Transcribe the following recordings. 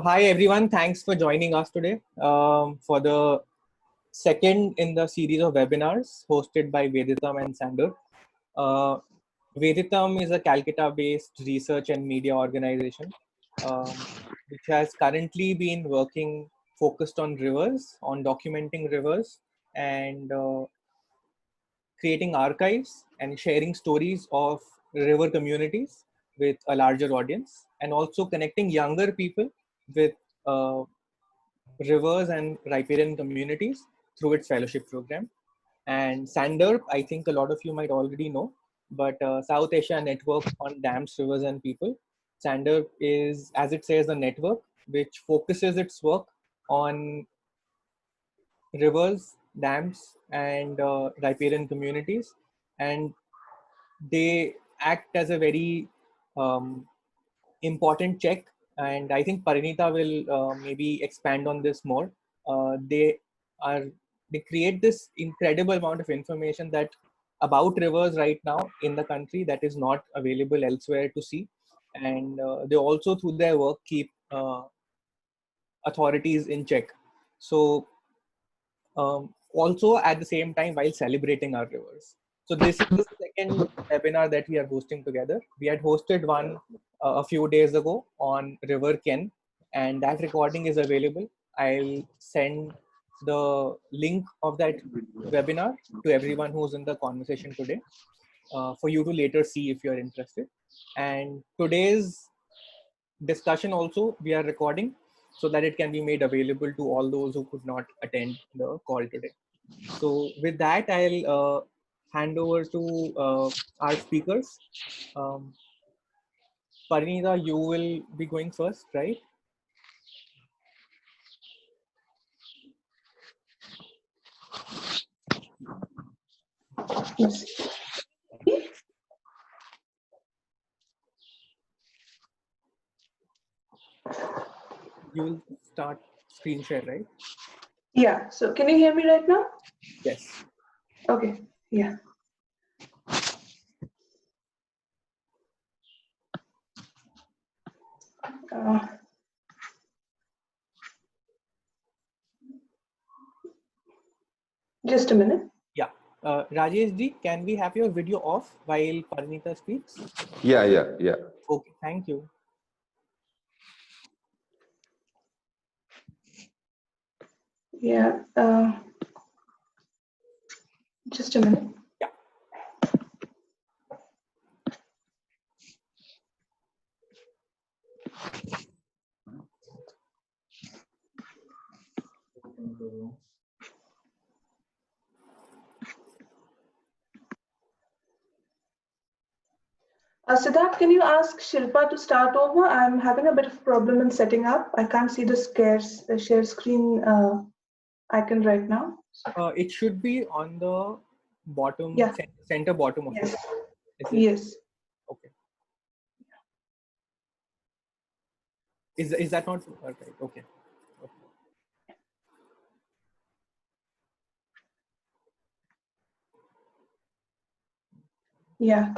Hi everyone, thanks for joining us today for the second in the series of webinars hosted by Veditam and Sander. Veditam is a Calcutta-based research and media organization which has currently been working focused on rivers, on documenting rivers and creating archives and sharing stories of river communities with a larger audience, and also connecting younger people with uh, rivers and riparian communities through its fellowship program. And SANDERP, I think a lot of you might already know, but South Asia Network on Dams, Rivers and People. SANDERP is, as it says, a network which focuses its work on rivers, dams, and riparian communities. And they act as a very important check. And I think Parinita will maybe expand on this more. They are they create this incredible amount of information that about rivers right now in the country that is not available elsewhere to see. And they also, through their work, keep authorities in check. So also at the same time while celebrating our rivers. So this is the second webinar that we are hosting together. We had hosted one a few days ago on River Ken, and that recording is available. I'll send the link of that webinar to everyone who's in the conversation today for you to later see if you're interested. And today's discussion also we are recording so that it can be made available to all those who could not attend the call today. So with that, I'll hand over to our speakers. Parinita, you will be going first, right? Yes. You will start screen share, right? Yeah, so can you hear me right now? Yes. Okay, yeah. Just a minute. Yeah. Rajesh ji, can we have your video off while Parinita speaks? Yeah. Okay, thank you. Yeah, just a minute. Yeah. Siddharth, can you ask Shilpa to start over? I'm having a bit of problem in setting up. I can't see the share screen icon right now. It should be on the bottom, Yeah. center bottom of Yes. it. Is it? Yes. Okay. Is that not okay? Okay. Yeah.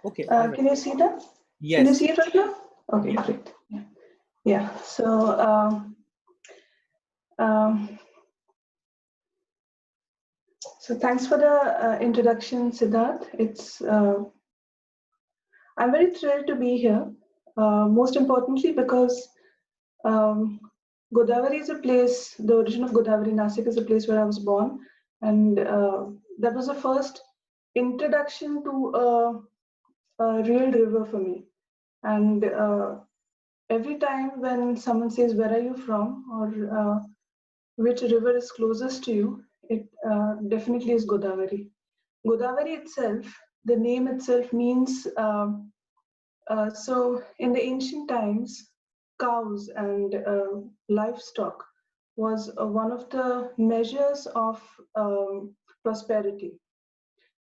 Okay. Can you see that? Yes. Can you see it right now? Okay, Yeah. great. Yeah. So thanks for the introduction, Siddharth. I'm very thrilled to be here. Most importantly, because Godavari is a place. The origin of Godavari, Nasik, is a place where I was born, and that was the first introduction to a real river for me. And every time when someone says, "Where are you from?" or which river is closest to you, it definitely is Godavari. Godavari itself, the name itself means, so in the ancient times, cows and livestock was one of the measures of prosperity.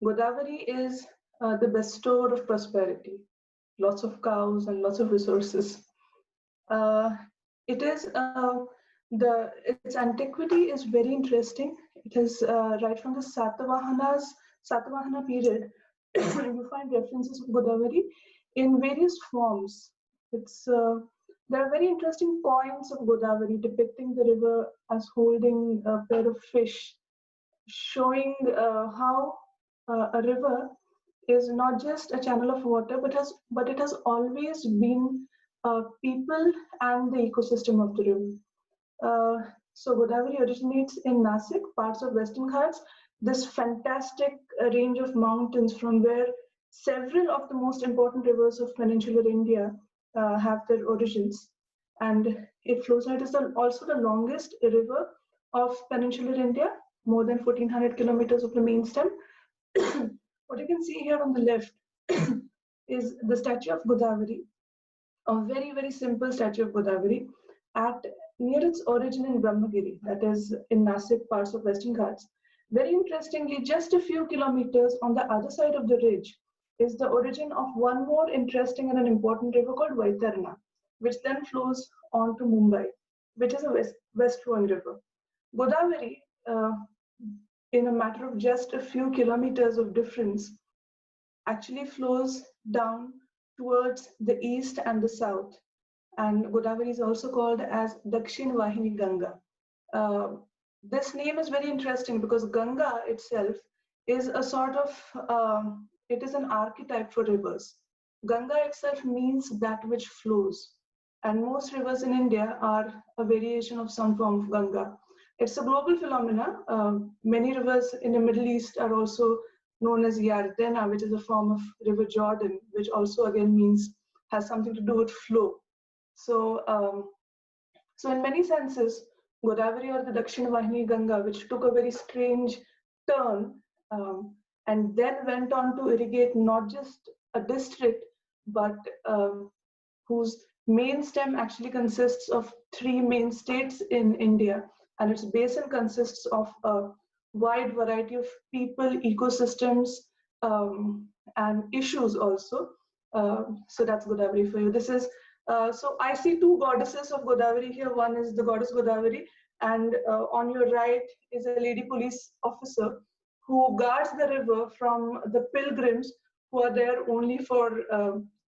Godavari is the bestower of prosperity, lots of cows and lots of resources. It is its antiquity is very interesting. It is right from the Satavahana period. You find references of Godavari in various forms. It's There are very interesting coins of Godavari depicting the river as holding a pair of fish, showing how a river is not just a channel of water, but it has always been people and the ecosystem of the river. So Godavari originates in Nasik, parts of Western Ghats, this fantastic range of mountains from where several of the most important rivers of peninsular India have their origins. And it flows, it is also the longest river of peninsular India, more than 1400 kilometers of the main stem. What you can see here on the left is the statue of Godavari, a very, very simple statue of Godavari at near its origin in Brahmagiri, that is in Nasik, parts of Western Ghats. Very interestingly, just a few kilometers on the other side of the ridge is the origin of one more interesting and an important river called Vaitarna, which then flows on to Mumbai, which is a west flowing river. Godavari, in a matter of just a few kilometers of difference, actually flows down towards the east and the south. And Godavari is also called as Dakshin Vahini Ganga. This name is very interesting because Ganga itself is a sort of, it is an archetype for rivers. Ganga itself means that which flows. And most rivers in India are a variation of some form of Ganga. It's a global phenomena. Many rivers in the Middle East are also known as Yardena, which is a form of River Jordan, which also again means, has something to do with flow. So, so in many senses, Godavari or the Dakshin Vahini Ganga, which took a very strange turn and then went on to irrigate not just a district, but whose main stem actually consists of 3 main states in India, and its basin consists of a wide variety of people, ecosystems, and issues also. So that's Godavari for you. This is so I see 2 goddesses of Godavari here. One is the goddess Godavari, and on your right is a lady police officer who guards the river from the pilgrims who are there only for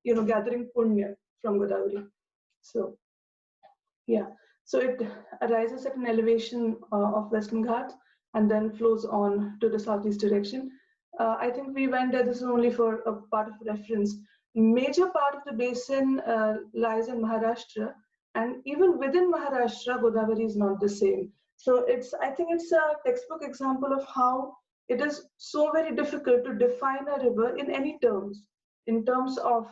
gathering punya from Godavari. So yeah, so it arises at an elevation of Western Ghats and then flows on to the southeast direction. I think we went there, this is only for a part of reference. Major part of the basin lies in Maharashtra, and even within Maharashtra, Godavari is not the same. So I think it's a textbook example of how it is so very difficult to define a river in terms of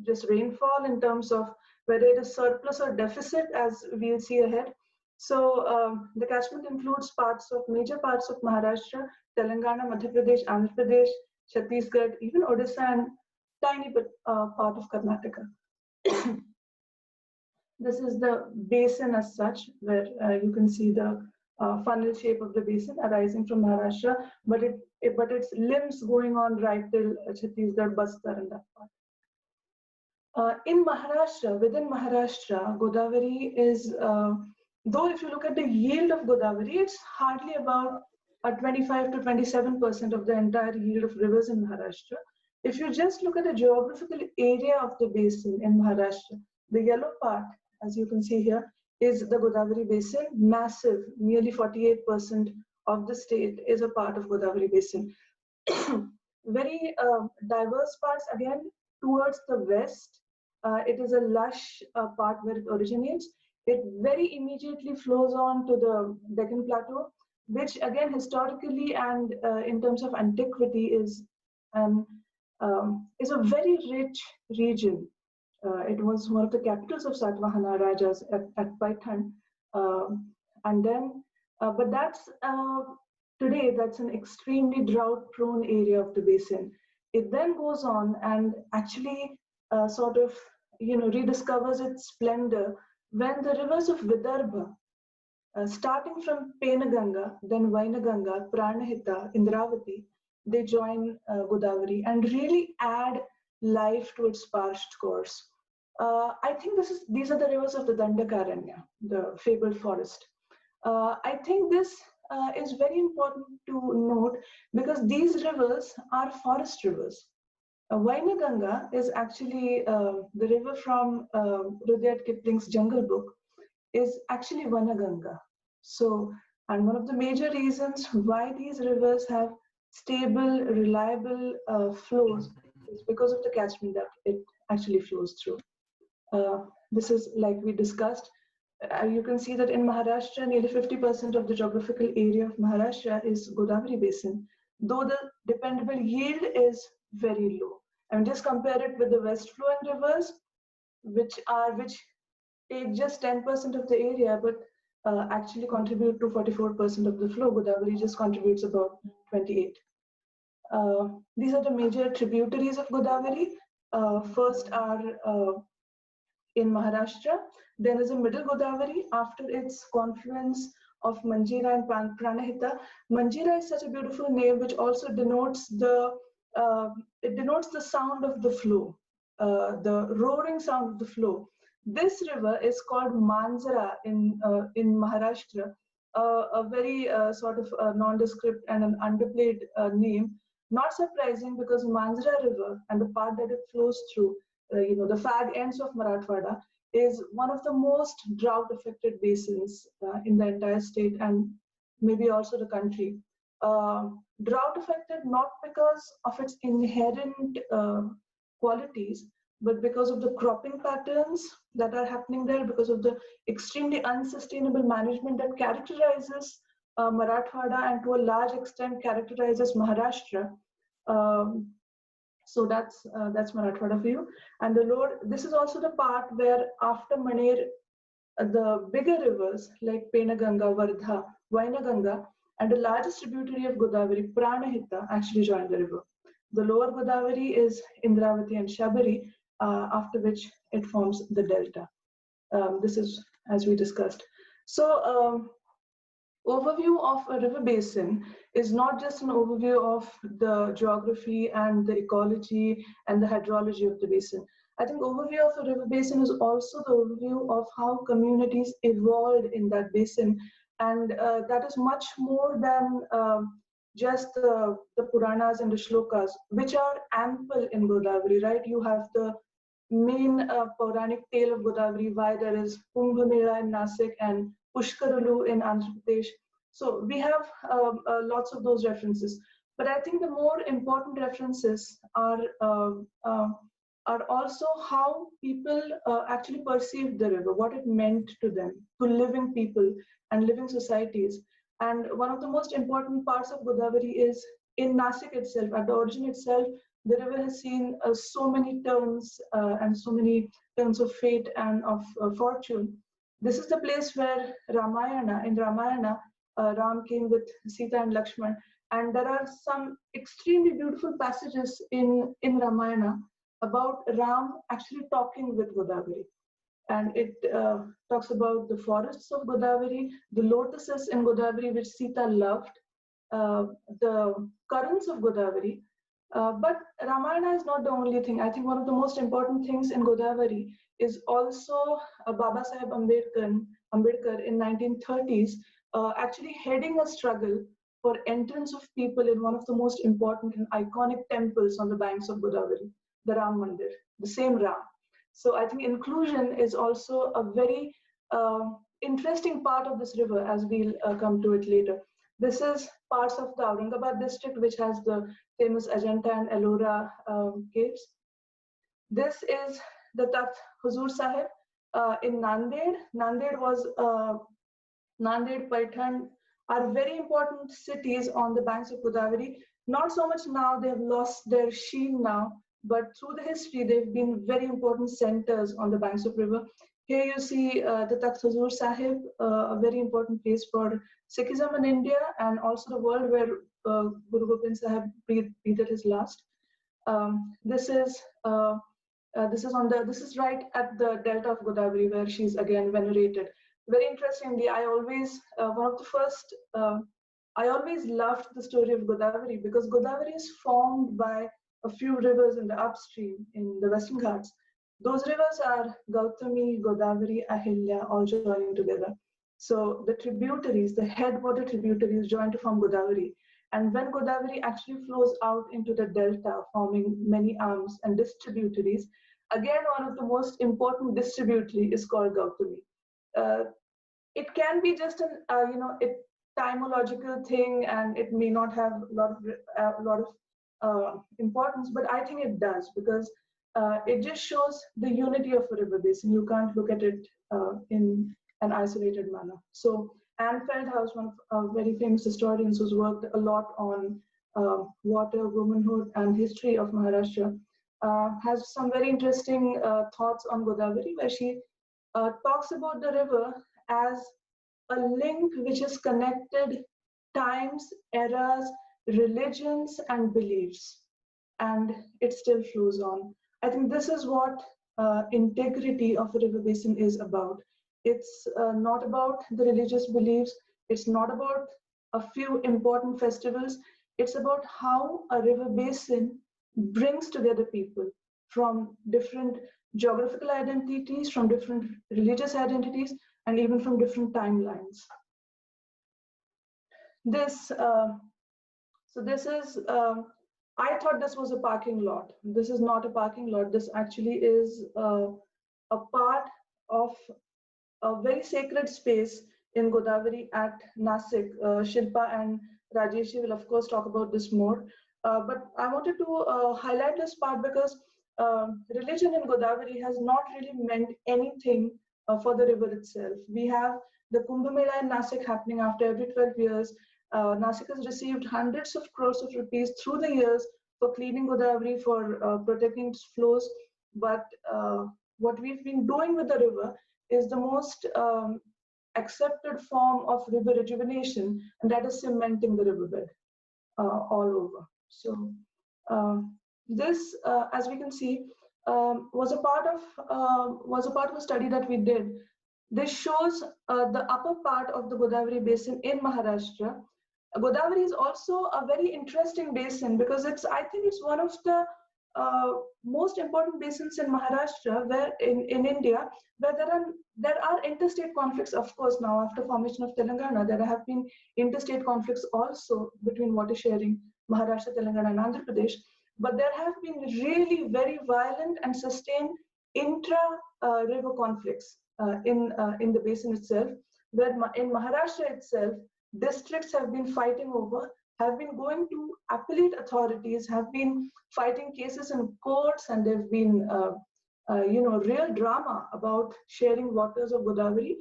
just rainfall, in terms of whether it is surplus or deficit, as we'll see ahead. So the catchment includes major parts of Maharashtra, Telangana, Madhya Pradesh, Andhra Pradesh, Chhattisgarh, even Odisha, and tiny bit part of Karnataka. This is the basin as such, where you can see the funnel shape of the basin arising from Maharashtra, but its limbs going on right till Chhattisgarh, Bastar, and that part. In Maharashtra, within Maharashtra, Godavari is, though if you look at the yield of Godavari, it's hardly about 25 to 27% of the entire yield of rivers in Maharashtra. If you just look at the geographical area of the basin in Maharashtra, the yellow part, as you can see here, is the Godavari basin, massive, nearly 48% of the state is a part of Godavari basin. Very diverse parts, again, towards the west, it is a lush part where it originates. It very immediately flows on to the Deccan Plateau, which again historically and in terms of antiquity is a very rich region. It was one of the capitals of Satvahana Rajas at Paithan. And then, but today that's an extremely drought-prone area of the basin. It then goes on and actually sort of rediscovers its splendor when the rivers of Vidarbha, starting from Penaganga, then Vainaganga, Pranahita, Indravati, they join Godavari and really add life to its parched course. I think these are the rivers of the Dandakaranya, the fabled forest. I think this is very important to note because these rivers are forest rivers. Wainaganga is actually the river from Rudyard Kipling's Jungle Book, is actually Vanaganga. So, and one of the major reasons why these rivers have stable, reliable flows is because of the catchment that it actually flows through. This is like we discussed. You can see that in Maharashtra, nearly 50% of the geographical area of Maharashtra is Godavari Basin, though the dependable yield is very low. And just compare it with the west flowing rivers, which take just 10% of the area, but actually contribute to 44% of the flow. Godavari just contributes about 28. These are the major tributaries of Godavari. First are in Maharashtra. There is a middle Godavari after its confluence of Manjira and Pranahita. Manjira is such a beautiful name, which also denotes the sound of the flow, the roaring sound of the flow. This river is called Manjara in Maharashtra, a very sort of nondescript and an underplayed name. Not surprising because Manjara River and the part that it flows through, the fag ends of Marathwada, is one of the most drought-affected basins in the entire state and maybe also the country. Drought-affected not because of its inherent qualities, but because of the cropping patterns that are happening there, because of the extremely unsustainable management that characterizes Marathwada and to a large extent characterizes Maharashtra. So that's Marathwada for you. And the lower, this is also the part where after Maner, the bigger rivers like Penaganga, Vardha, Vainaganga, and the largest tributary of Godavari, Pranahita, actually join the river. The lower Godavari is Indravati and Shabari, after which it forms the delta. This is as we discussed. So overview of a river basin is not just an overview of the geography and the ecology and the hydrology of the basin. I think overview of a river basin is also the overview of how communities evolved in that basin. And that is much more than just the Puranas and the Shlokas, which are ample in Godavari, right? You have the main Puranic tale of Godavari, why there is Kumbh Mela in Nasik and Pushkaralu in Andhra Pradesh. So we have lots of those references. But I think the more important references are also how people actually perceived the river, what it meant to them, to living people and living societies. And one of the most important parts of Godavari is in Nasik itself, at the origin itself, the river has seen so many turns and so many turns of fate and of fortune. This is the place where in Ramayana, Ram came with Sita and Lakshman. And there are some extremely beautiful passages in Ramayana about Ram actually talking with Godavari. And it talks about the forests of Godavari, the lotuses in Godavari, which Sita loved, the currents of Godavari. But Ramayana is not the only thing. I think one of the most important things in Godavari is also Baba Saheb Ambedkar in 1930s actually heading a struggle for entrance of people in one of the most important and iconic temples on the banks of Godavari, the Ram Mandir, the same Ram. So I think inclusion is also a very interesting part of this river, as we'll come to it later. This is parts of the Aurangabad district, which has the famous Ajanta and Ellora caves. This is the Takht Huzur Sahib in Nanded. Nanded, Paitan are very important cities on the banks of Godavari. Not so much now, they have lost their sheen now, but through the history, they've been very important centers on the banks of river. Here you see the Takht Huzur Sahib, a very important place for Sikhism in India and also the world, where Guru Gobind Sahib breathed his last. This is right at the delta of Godavari, where she's again venerated. Very interestingly, I always loved the story of Godavari because Godavari is formed by a few rivers in the upstream in the Western Ghats. Those rivers are Gautami, Godavari, Ahilya, all joining together. So the tributaries, the headwater tributaries join to form Godavari. And when Godavari actually flows out into the delta, forming many arms and distributaries, again, one of the most important distributary is called Gautami. Uh, it can be just an etymological thing, and it may not have a lot of importance, but I think it does, because it just shows the unity of a river basin. You can't look at it in an isolated manner. So Anne Feldhaus, one of very famous historians who's worked a lot on water, womanhood, and history of Maharashtra, has some very interesting thoughts on Godavari, where she talks about the river as a link which has connected times, eras, religions, and beliefs, and it still flows on. I think this is what integrity of a river basin is about. It's not about the religious beliefs, it's not about a few important festivals, it's about how a river basin brings together people from different geographical identities, from different religious identities, and even from different timelines. This, so this is, I thought this was a parking lot. This is not a parking lot. This actually is a part of a very sacred space in Godavari at Nasik. Shilpa and Rajeshi will of course talk about this more. But I wanted to highlight this part because religion in Godavari has not really meant anything for the river itself. We have the Kumbh Mela in Nasik happening after every 12 years. Nasik has received hundreds of crores of rupees through the years for cleaning Godavari, for protecting its flows. But what we've been doing with the river is the most accepted form of river rejuvenation, and that is cementing the riverbed all over. So this, as we can see, was a part of a study that we did. This shows the upper part of the Godavari basin in Maharashtra. Godavari is also a very interesting basin because I think it's one of the most important basins in Maharashtra, where in India, where there are interstate conflicts. Of course, now after formation of Telangana, there have been interstate conflicts also between water sharing Maharashtra, Telangana, and Andhra Pradesh. But there have been really very violent and sustained intra-river conflicts in the basin itself, where in Maharashtra itself, districts have been fighting over, have been going to appellate authorities, have been fighting cases in courts, and there've been real drama about sharing waters of Godavari.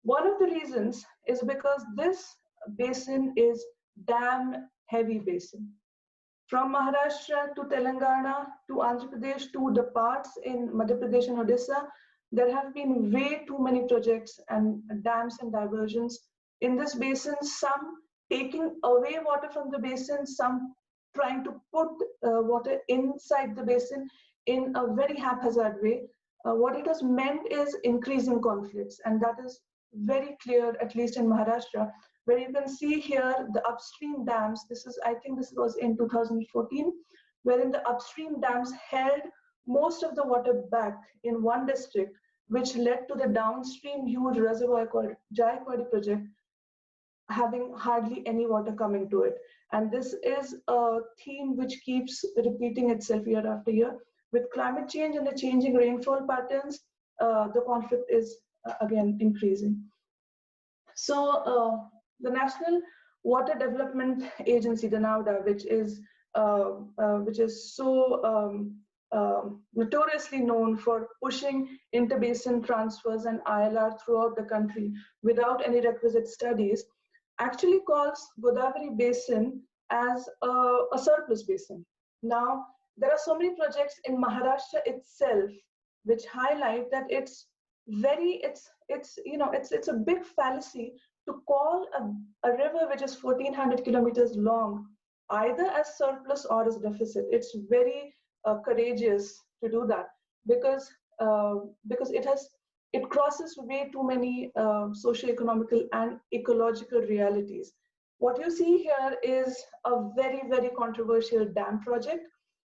One of the reasons is because this basin is dam heavy basin. From Maharashtra to Telangana to Andhra Pradesh to the parts in Madhya Pradesh and Odisha, there have been way too many projects and dams and diversions in this basin, some taking away water from the basin, some trying to put water inside the basin in a very haphazard way. What it has meant is increasing conflicts, and that is very clear, at least in Maharashtra, where you can see here the upstream dams. I think this was in 2014, wherein the upstream dams held most of the water back in one district, which led to the downstream huge reservoir called Jayakwadi project having hardly any water coming to it. And this is a theme which keeps repeating itself year after year. With climate change and the changing rainfall patterns, the conflict is again increasing. So the National Water Development Agency, the NAWDA, which is so notoriously known for pushing interbasin transfers and ILR throughout the country without any requisite studies, actually calls Godavari Basin as a surplus basin. Now, there are so many projects in Maharashtra itself which highlight that it's a big fallacy to call a river which is 1,400 kilometers long either as surplus or as deficit. It's very courageous to do that because it crosses way too many socio-economical and ecological realities. What you see here is a very, very controversial dam project,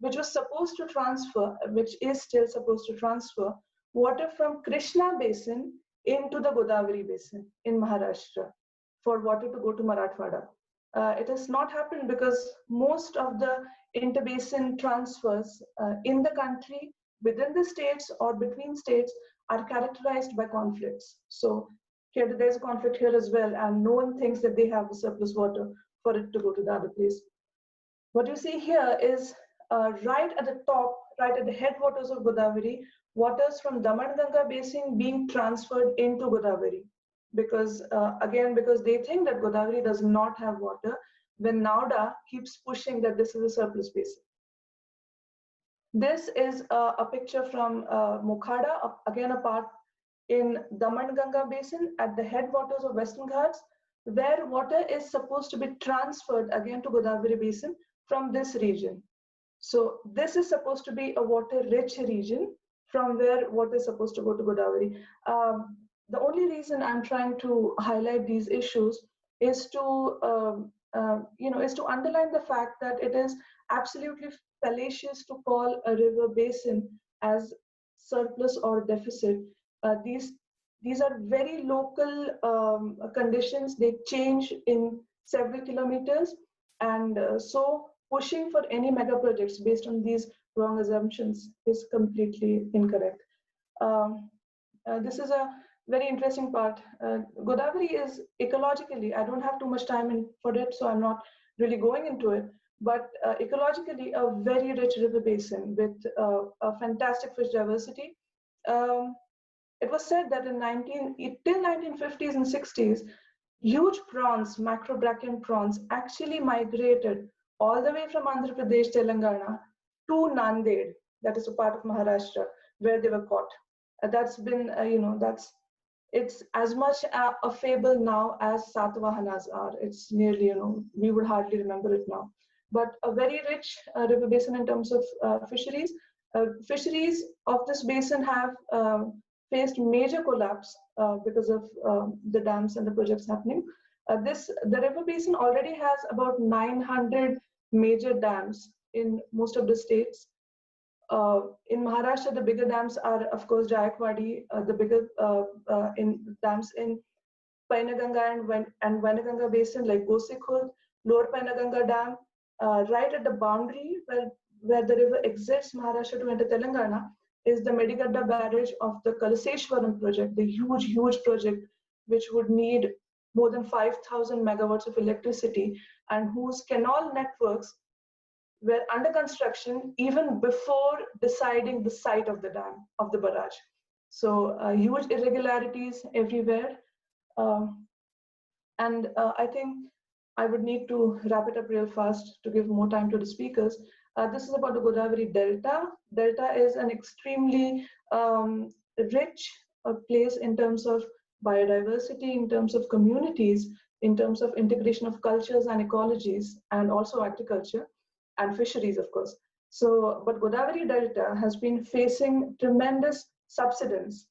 which was supposed to transfer, which is still supposed to transfer, water from Krishna Basin into the Godavari Basin in Maharashtra for water to go to Marathwada. It has not happened because most of the interbasin transfers in the country, within the states or between states, are characterized by conflicts. So here there's a conflict here as well, and no one thinks that they have the surplus water for it to go to the other place. What you see here is right at the top, right at the headwaters of Godavari, waters from Daman-Ganga basin being transferred into Godavari. Because because they think that Godavari does not have water, when Nauda keeps pushing that this is a surplus basin. This is a picture from Mokhada, again a part in Daman-Ganga basin at the headwaters of Western Ghats, where water is supposed to be transferred again to Godavari basin from this region. So this is supposed to be a water-rich region from where water is supposed to go to Godavari. The only reason I'm trying to highlight these issues is to is to underline the fact that it is absolutely fallacious to call a river basin as surplus or deficit. These are very local conditions. They change in several kilometers, and so pushing for any mega projects based on these wrong assumptions is completely incorrect. This is a very interesting part. Godavari is ecologically, I don't have too much time for it, so I'm not really going into it, but ecologically a very rich river basin with a fantastic fish diversity. It was said that till 1950s and 60s, huge prawns, macrobrachian prawns, actually migrated all the way from Andhra Pradesh, Telangana to Nanded, that is a part of Maharashtra, where they were caught. That's been, it's as much a fable now as Satavahanas are. It's nearly, we would hardly remember it now. But a very rich river basin in terms of fisheries. Fisheries of this basin have faced major collapse because of the dams and the projects happening. The river basin already has about 900 major dams in most of the states. In Maharashtra, the bigger dams are, of course, Jayakwadi, the bigger dams in Painaganga and Vanaganga basin, like Gosekhurd, Lower Painaganga Dam, right at the boundary where the river exits Maharashtra to enter Telangana, is the Medigadda barrage of the Kalaseshwaram project, the huge project, which would need more than 5,000 megawatts of electricity, and whose canal networks were under construction even before deciding the site of the dam, of the barrage. So huge irregularities everywhere. I think I would need to wrap it up real fast to give more time to the speakers. This is about the Godavari Delta. Delta is an extremely rich place in terms of biodiversity, in terms of communities, in terms of integration of cultures and ecologies, and also agriculture and fisheries, of course. So, but Godavari Delta has been facing tremendous subsidence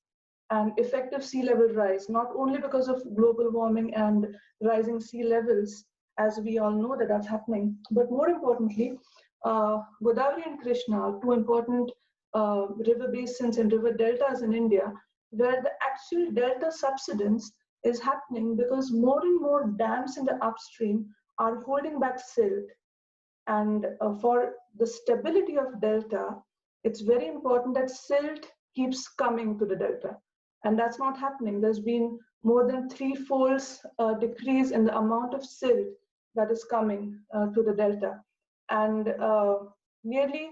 and effective sea level rise, not only because of global warming and rising sea levels, as we all know that that's happening, but more importantly, Godavari and Krishna are two important river basins and river deltas in India, where the actual delta subsidence is happening because more and more dams in the upstream are holding back silt. And for the stability of delta, it's very important that silt keeps coming to the delta. And that's not happening. There's been more than threefold decrease in the amount of silt that is coming to the delta. And nearly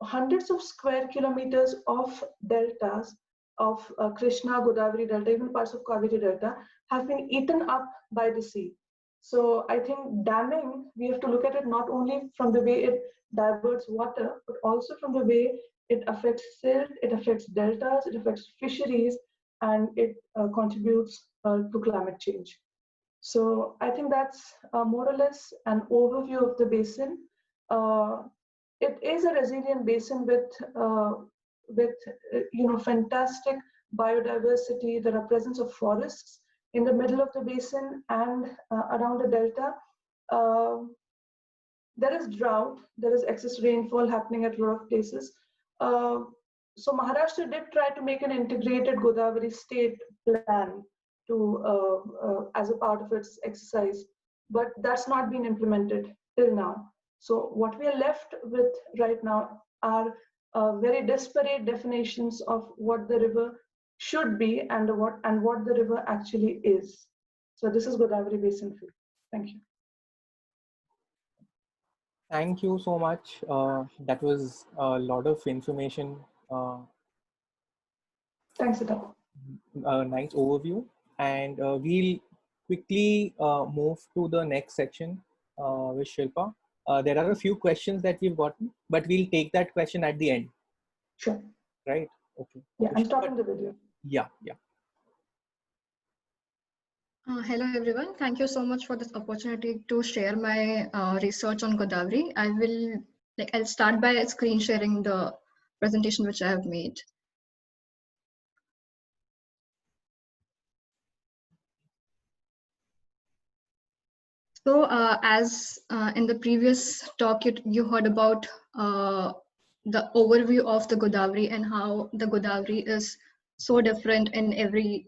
hundreds of square kilometers of deltas of Krishna, Godavari Delta, even parts of Kaveri Delta, have been eaten up by the sea. So I think damming, we have to look at it not only from the way it diverts water, but also from the way it affects silt, it affects deltas, it affects fisheries, and it contributes to climate change. So I think that's more or less an overview of the basin. It is a resilient basin with fantastic biodiversity. There are presence of forests in the middle of the basin and around the delta. There is drought, there is excess rainfall happening at a lot of places. So Maharashtra did try to make an integrated Godavari state plan to as a part of its exercise but that's not been implemented till now. So what we are left with right now are very disparate definitions of what the river should be and what the river actually is. So this is Godavari Basin Field. Thank you. Thank you so much. That was a lot of information. Thanks, Siddharth. A nice overview, and we'll quickly move to the next section with Shilpa. There are a few questions that we've gotten, but we'll take that question at the end. Sure. Right? Okay. Yeah, So I'm Shilpa, stopping the video. yeah, yeah. Hello everyone. Thank you so much for this opportunity to share my research on Godavari. I'll start by screen sharing the presentation which I have made. So as in the previous talk, you heard about the overview of the Godavari and how the Godavari is so different in every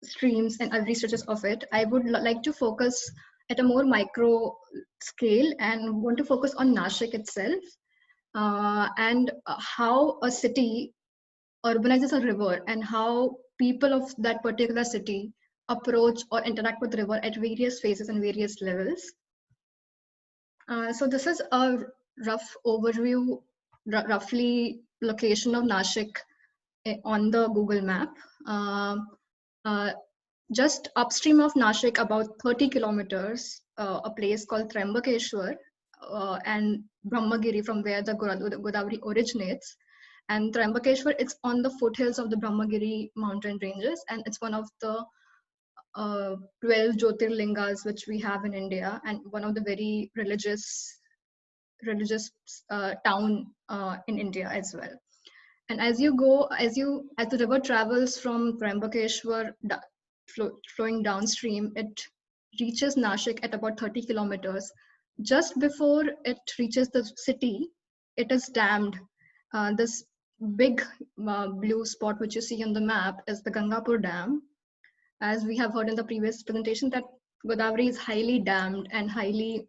streams and every stretches of it. I would like to focus at a more micro scale and want to focus on Nashik itself and how a city urbanizes a river and how people of that particular city approach or interact with the river at various phases and various levels. So this is a rough overview, roughly location of Nashik on the Google map. Just upstream of Nashik, about 30 kilometers, a place called Trambakeshwar and Brahmagiri, from where the Godavari originates. And Trambakeshwar, it's on the foothills of the Brahmagiri mountain ranges, and it's one of the 12 Jyotirlingas which we have in India, and one of the very religious town in India as well. And as the river travels from Trambakeshwar flowing downstream, it reaches Nashik at about 30 kilometers. Just before it reaches the city, it is dammed. This big blue spot which you see on the map is the Gangapur Dam. As we have heard in the previous presentation, that Godavari is highly dammed and highly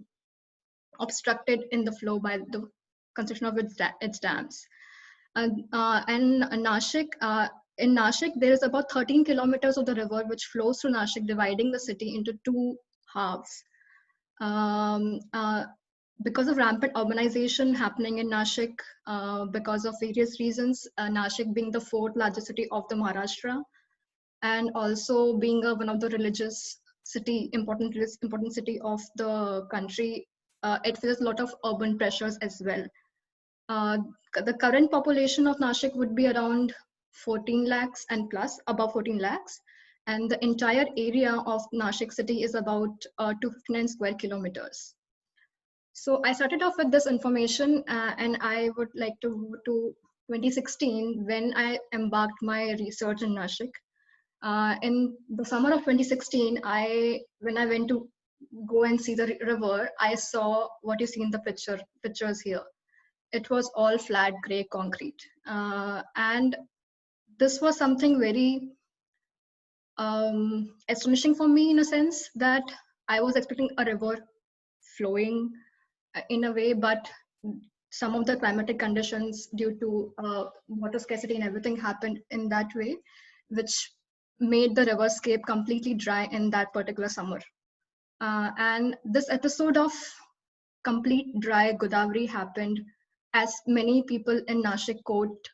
obstructed in the flow by the construction of its dams. And Nashik, in Nashik, there is about 13 kilometers of the river which flows through Nashik, dividing the city into two halves. Because of rampant urbanization happening in Nashik, because of various reasons, Nashik being the fourth largest city of the Maharashtra, and also being one of the religious city, important city of the country, it faces a lot of urban pressures as well. The current population of Nashik would be around 14 lakhs and plus, above 14 lakhs. And the entire area of Nashik city is about 259 square kilometers. So I started off with this information and I would like to 2016, when I embarked my research in Nashik. In the summer of 2016, when I went to go and see the river, I saw what you see in the pictures here. It was all flat gray concrete. And this was something very astonishing for me, in a sense that I was expecting a river flowing in a way, but some of the climatic conditions due to water scarcity and everything happened in that way, which made the riverscape completely dry in that particular summer. And this episode of complete dry Godavari happened, as many people in Nashik quote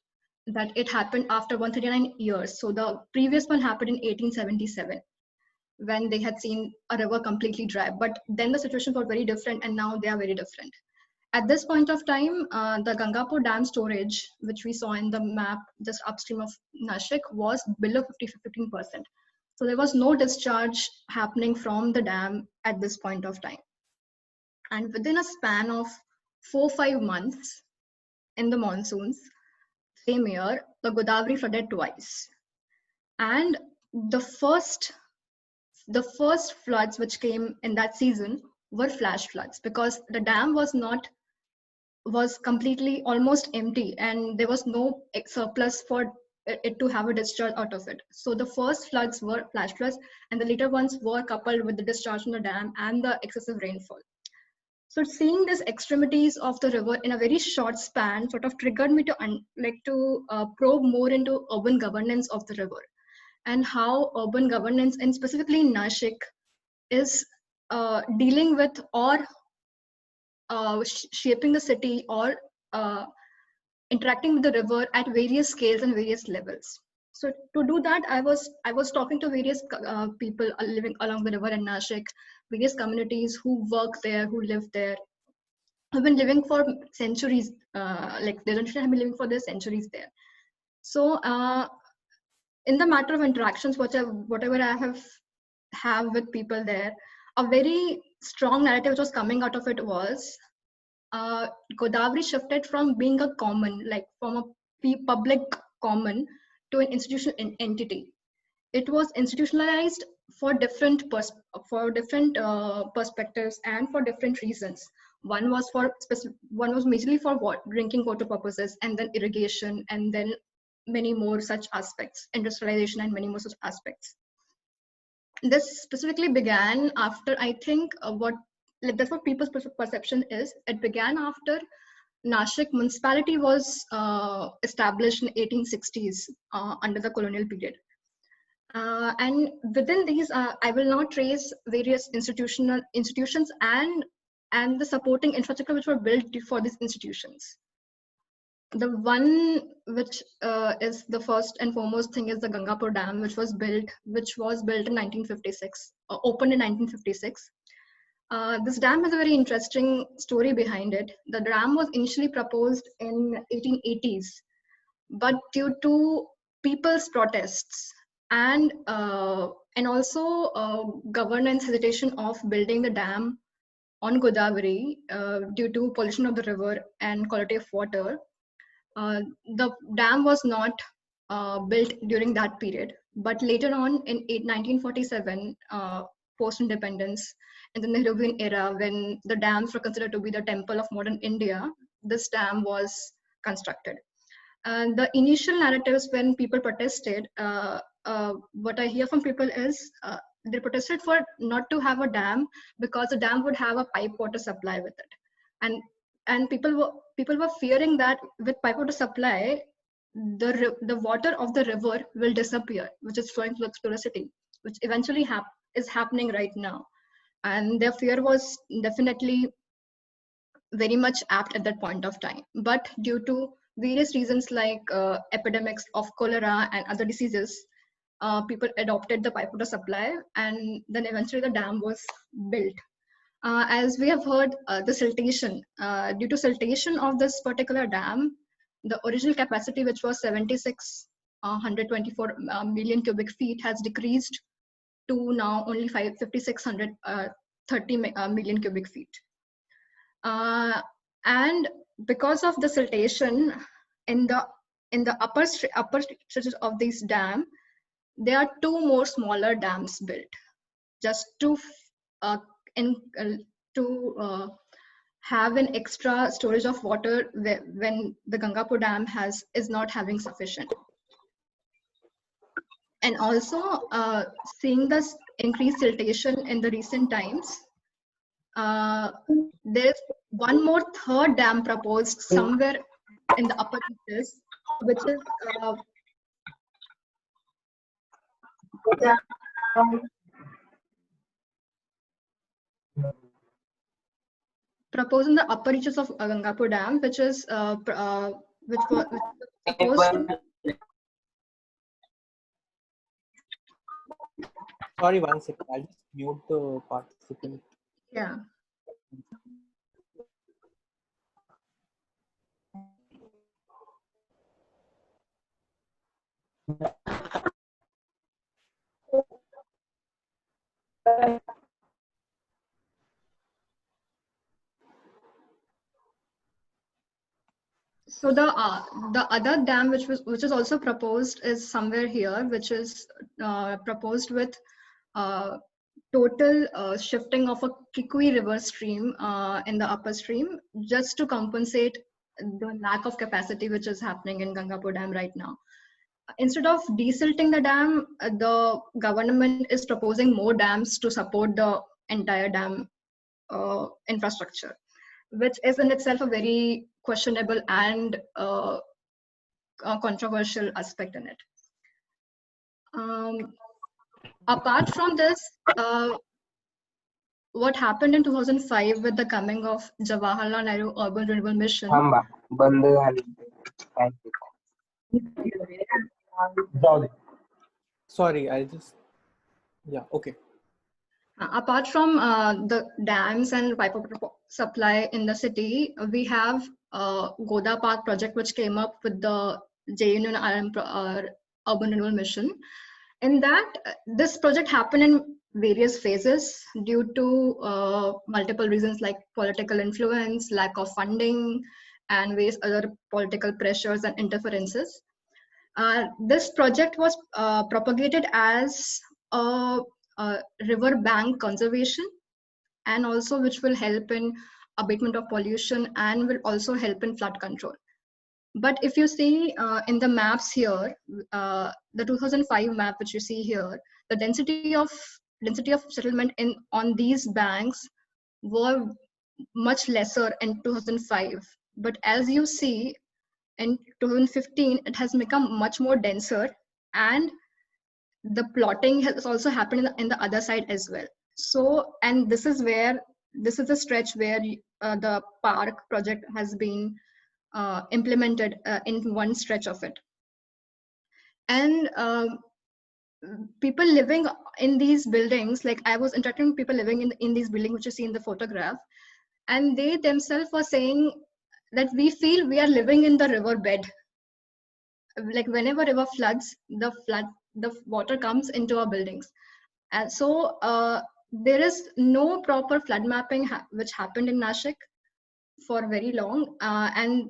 that it happened after 139 years. So the previous one happened in 1877, when they had seen a river completely dry. But then the situation got very different, and now they are very different. At this point of time, the Gangapur Dam storage, which we saw in the map just upstream of Nashik, was below 15%. So there was no discharge happening from the dam at this point of time. And within a span of 4-5 months in the monsoons, same year, the Godavari flooded twice. And the first floods which came in that season were flash floods, because the dam was completely almost empty, and there was no surplus for it to have a discharge out of it. So the first floods were flash floods, and the later ones were coupled with the discharge from the dam and the excessive rainfall. So seeing these extremities of the river in a very short span sort of triggered me to probe more into urban governance of the river, and how urban governance, and specifically in Nashik, is dealing with or shaping the city or interacting with the river at various scales and various levels. So to do that, I was talking to various people living along the river in Nashik, various communities who work there, who live there, who've been living for centuries. Like the generation have been living for their centuries there. So in the matter of interactions, whatever I have with people there, a very strong narrative which was coming out of it was Godavari shifted from being a common, like from a public common, to an institutional entity. It was institutionalized for different perspectives and for different reasons. One was majorly for drinking water purposes, and then irrigation, and then many more such aspects, industrialization, and many more such aspects. This specifically began after, I think, that's what people's perception is. It began after Nashik municipality was established in 1860s under the colonial period. And within these, I will now trace various institutions and the supporting infrastructure which were built for these institutions. The one which is the first and foremost thing is the Gangapur Dam, which was built in 1956, opened in 1956. This dam has a very interesting story behind it. The dam was initially proposed in 1880s, but due to people's protests and also governance hesitation of building the dam on Godavari due to pollution of the river and quality of water, the dam was not built during that period. But later on in 1947, post-independence, in the Nehruvian era, when the dams were considered to be the temple of modern India, this dam was constructed. And the initial narratives when people protested, what I hear from people is they protested for not to have a dam because the dam would have a pipe water supply with it, and people were fearing that with pipe water supply, the water of the river will disappear, which is flowing to the city, which eventually is happening right now. And their fear was definitely very much apt at that point of time. But due to various reasons like epidemics of cholera and other diseases, people adopted the pipe water supply, and then eventually the dam was built. As we have heard, the siltation, due to siltation of this particular dam, the original capacity, which was 7,624 million cubic feet, has decreased to now only 5,630 million cubic feet. And because of the siltation in the upper stretches of this dam, there are two more smaller dams built, just to have an extra storage of water when the Gangapur Dam is not having sufficient. And also seeing this increased siltation in the recent times, there's one more third dam proposed somewhere in the upper reaches, which is proposed in the upper reaches of Gangapur Dam, which was proposed. Sorry, 1 second. I'll just mute the participant. Yeah. So the other dam which is also proposed is somewhere here, which is proposed with total shifting of a Kikui river stream in the upper stream, just to compensate the lack of capacity which is happening in Gangapur Dam right now. instead of desilting the dam, the government is proposing more dams to support the entire dam infrastructure, which is in itself a very questionable and controversial aspect in it. Apart from this, what happened in 2005 with the coming of Jawaharlal Nehru Urban Renewal Mission? Sorry, I'll just, yeah, okay. Apart from the dams and pipe supply in the city, we have Goda Park project, which came up with the JNU Urban Renewal Mission. In that, this project happened in various phases due to multiple reasons like political influence, lack of funding, and various other political pressures and interferences. This project was propagated as a river bank conservation, and also which will help in abatement of pollution and will also help in flood control. But if you see in the maps here, the 2005 map which you see here, the density of settlement on these banks were much lesser in 2005. But as you see, in 2015, it has become much more denser, and the plotting has also happened in the other side as well. So, and this is the stretch where the park project has been implemented in one stretch of it. And people living in these buildings, like I was interacting with people living in these buildings, which you see in the photograph, and they themselves were saying that we feel we are living in the river bed. Like whenever river floods, the water comes into our buildings. And so there is no proper flood mapping which happened in Nashik for very long, and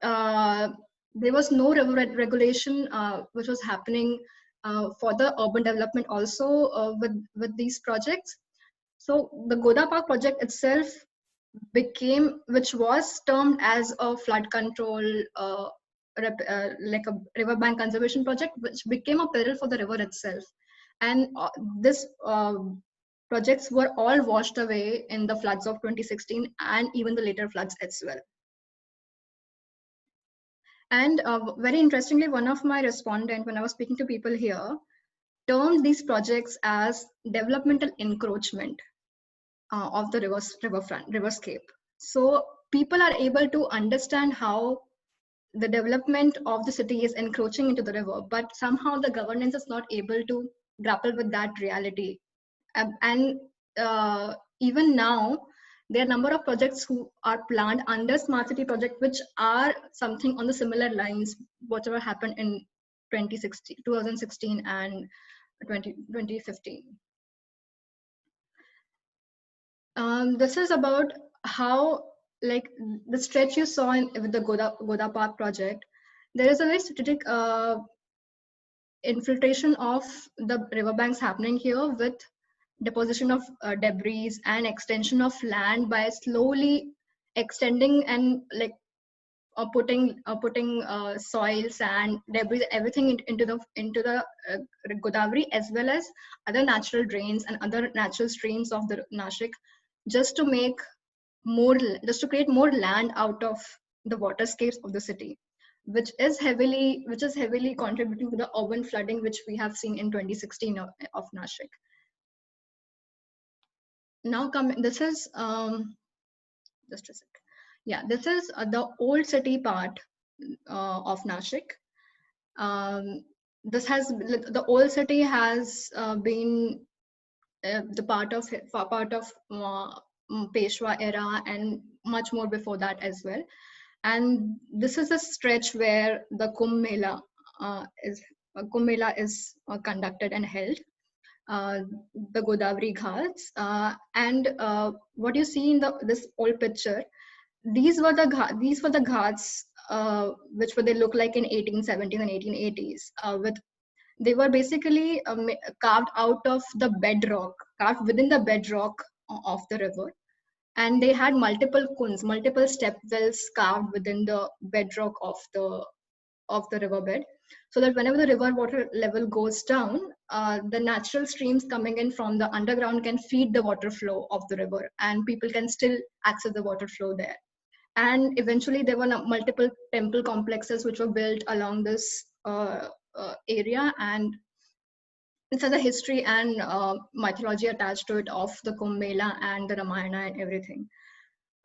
there was no river regulation which was happening for the urban development also with these projects. So the Goda Park project itself became, which was termed as a flood control, like a riverbank conservation project, which became a peril for the river itself. And this projects were all washed away in the floods of 2016 and even the later floods as well. And very interestingly, one of my respondents, when I was speaking to people here, termed these projects as developmental encroachment of the riverscape. So people are able to understand how the development of the city is encroaching into the river, but somehow the governance is not able to grapple with that reality. And even now, there are a number of projects who are planned under Smart City project, which are something on the similar lines, whatever happened in 2016 and 2015. This is about how, like the stretch you saw with the Goda Park project, there is a very strategic infiltration of the riverbanks happening here with deposition of debris and extension of land by slowly extending and like putting soil, sand, debris, everything into the Godavari, as well as other natural drains and other natural streams of the Nashik, just to create more land out of the waterscapes of the city, which is heavily contributing to the urban flooding which we have seen in 2016 of Nashik. Now this is just a sec. Yeah, this is the old city part of Nashik. The old city has been the part of Peshwa era and much more before that as well. And this is a stretch where the Kumbh Mela is conducted and held. The Godavari Ghats, and what you see in this old picture, these were the ghats which they look like in 1870s and 1880s. They were basically carved out of the bedrock, carved within the bedrock of the river, and they had multiple kunds, multiple step wells carved within the bedrock of the of the riverbed, so that whenever the river water level goes down, the natural streams coming in from the underground can feed the water flow of the river, and people can still access the water flow there. And eventually there were multiple temple complexes which were built along this area, and it has a history and mythology attached to it of the Kumbh Mela and the Ramayana and everything.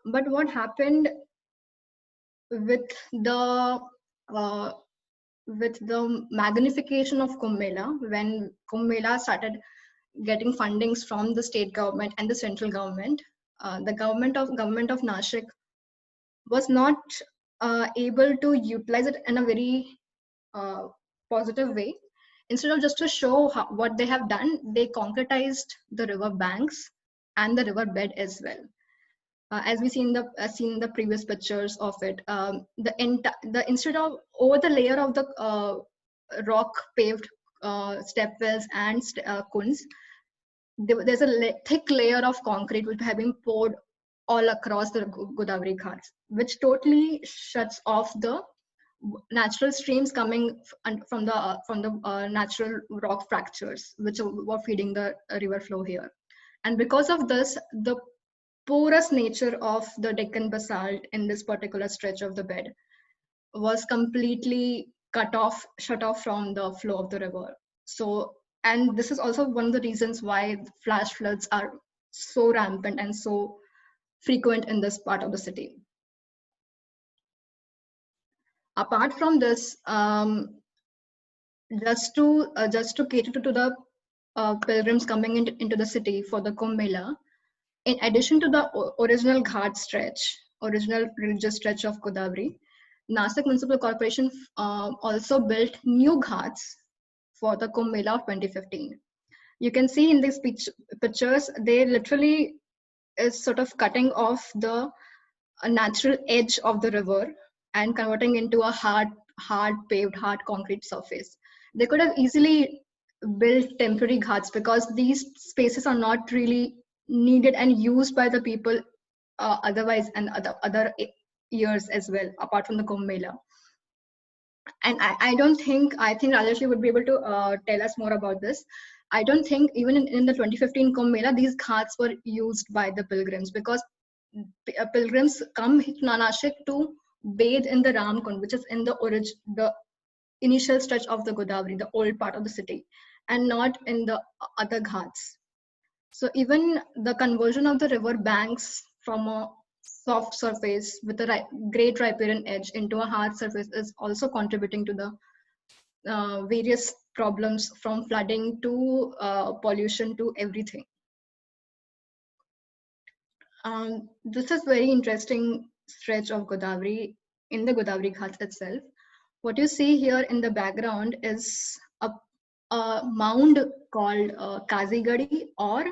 But what happened with the uh, magnification of Kumbh Mela, when Kumbh Mela started getting fundings from the state government and the central government, the government of Nashik was not able to utilize it in a very positive way. Instead of just to show what they have done, they concretized the river banks and the river bed as well. As we seen the previous pictures of it, the instead of over the layer of the rock paved stepwells and kunds, there's a thick layer of concrete which have been poured all across the Godavari Ghats, which totally shuts off the natural streams coming from the natural rock fractures which were feeding the river flow here. And because of this, the porous nature of the Deccan basalt in this particular stretch of the bed was completely shut off from the flow of the river. So, and this is also one of the reasons why flash floods are so rampant and so frequent in this part of the city. Apart from this, just to cater to the pilgrims coming into the city for the Kumbh Mela, in addition to the original original religious stretch of Godavari, Nashik Municipal Corporation also built new ghats for the Kumbh Mela of 2015. You can see in these pictures, they literally is sort of cutting off the natural edge of the river and converting into a hard paved, hard concrete surface. They could have easily built temporary ghats because these spaces are not really needed and used by the people otherwise and other years as well, apart from the Kumbh Mela. And I think Rajashri would be able to tell us more about this. I don't think even in the 2015 Kumbh Mela, these ghats were used by the pilgrims, because pilgrims come to Nashik to bathe in the Ramkund, which is in the initial stretch of the Godavari, the old part of the city, and not in the other ghats. So even the conversion of the river banks from a soft surface with a great riparian edge into a hard surface is also contributing to the various problems, from flooding to pollution to everything. This is very interesting stretch of Godavari in the Godavari Ghats itself. What you see here in the background is a mound called Kazigadi, or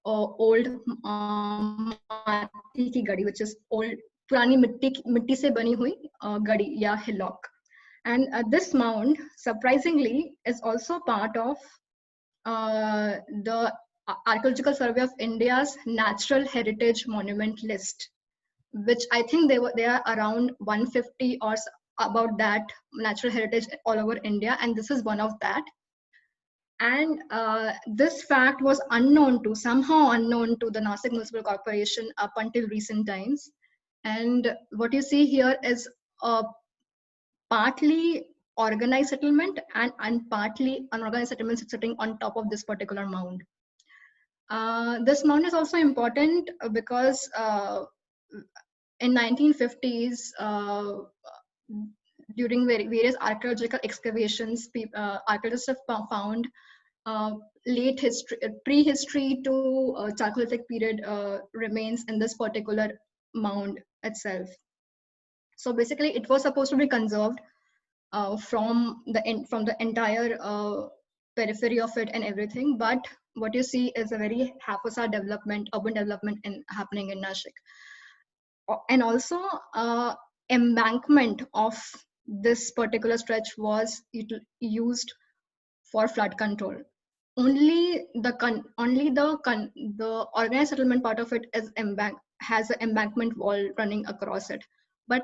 old Mati ki gadi, which is old purani mitti se bani hui gadi ya hillock. And this mound, surprisingly, is also part of the Archaeological Survey of India's Natural Heritage Monument list, which I think they are around 150 or about that natural heritage all over India, and this is one of that. And this fact was somehow unknown to the Nashik Municipal Corporation up until recent times. And what you see here is a partly organized settlement and partly unorganized settlements sitting on top of this particular mound. This mound is also important because in 1950s, during various archaeological excavations, archaeologists have found late history, prehistory to Chalcolithic period remains in this particular mound itself. So basically, it was supposed to be conserved from the entire periphery of it and everything. But what you see is a very haphazard development, urban development happening in Nashik. And also, embankment of this particular stretch was used for flood control. Only the organized settlement part of it has an embankment wall running across it, but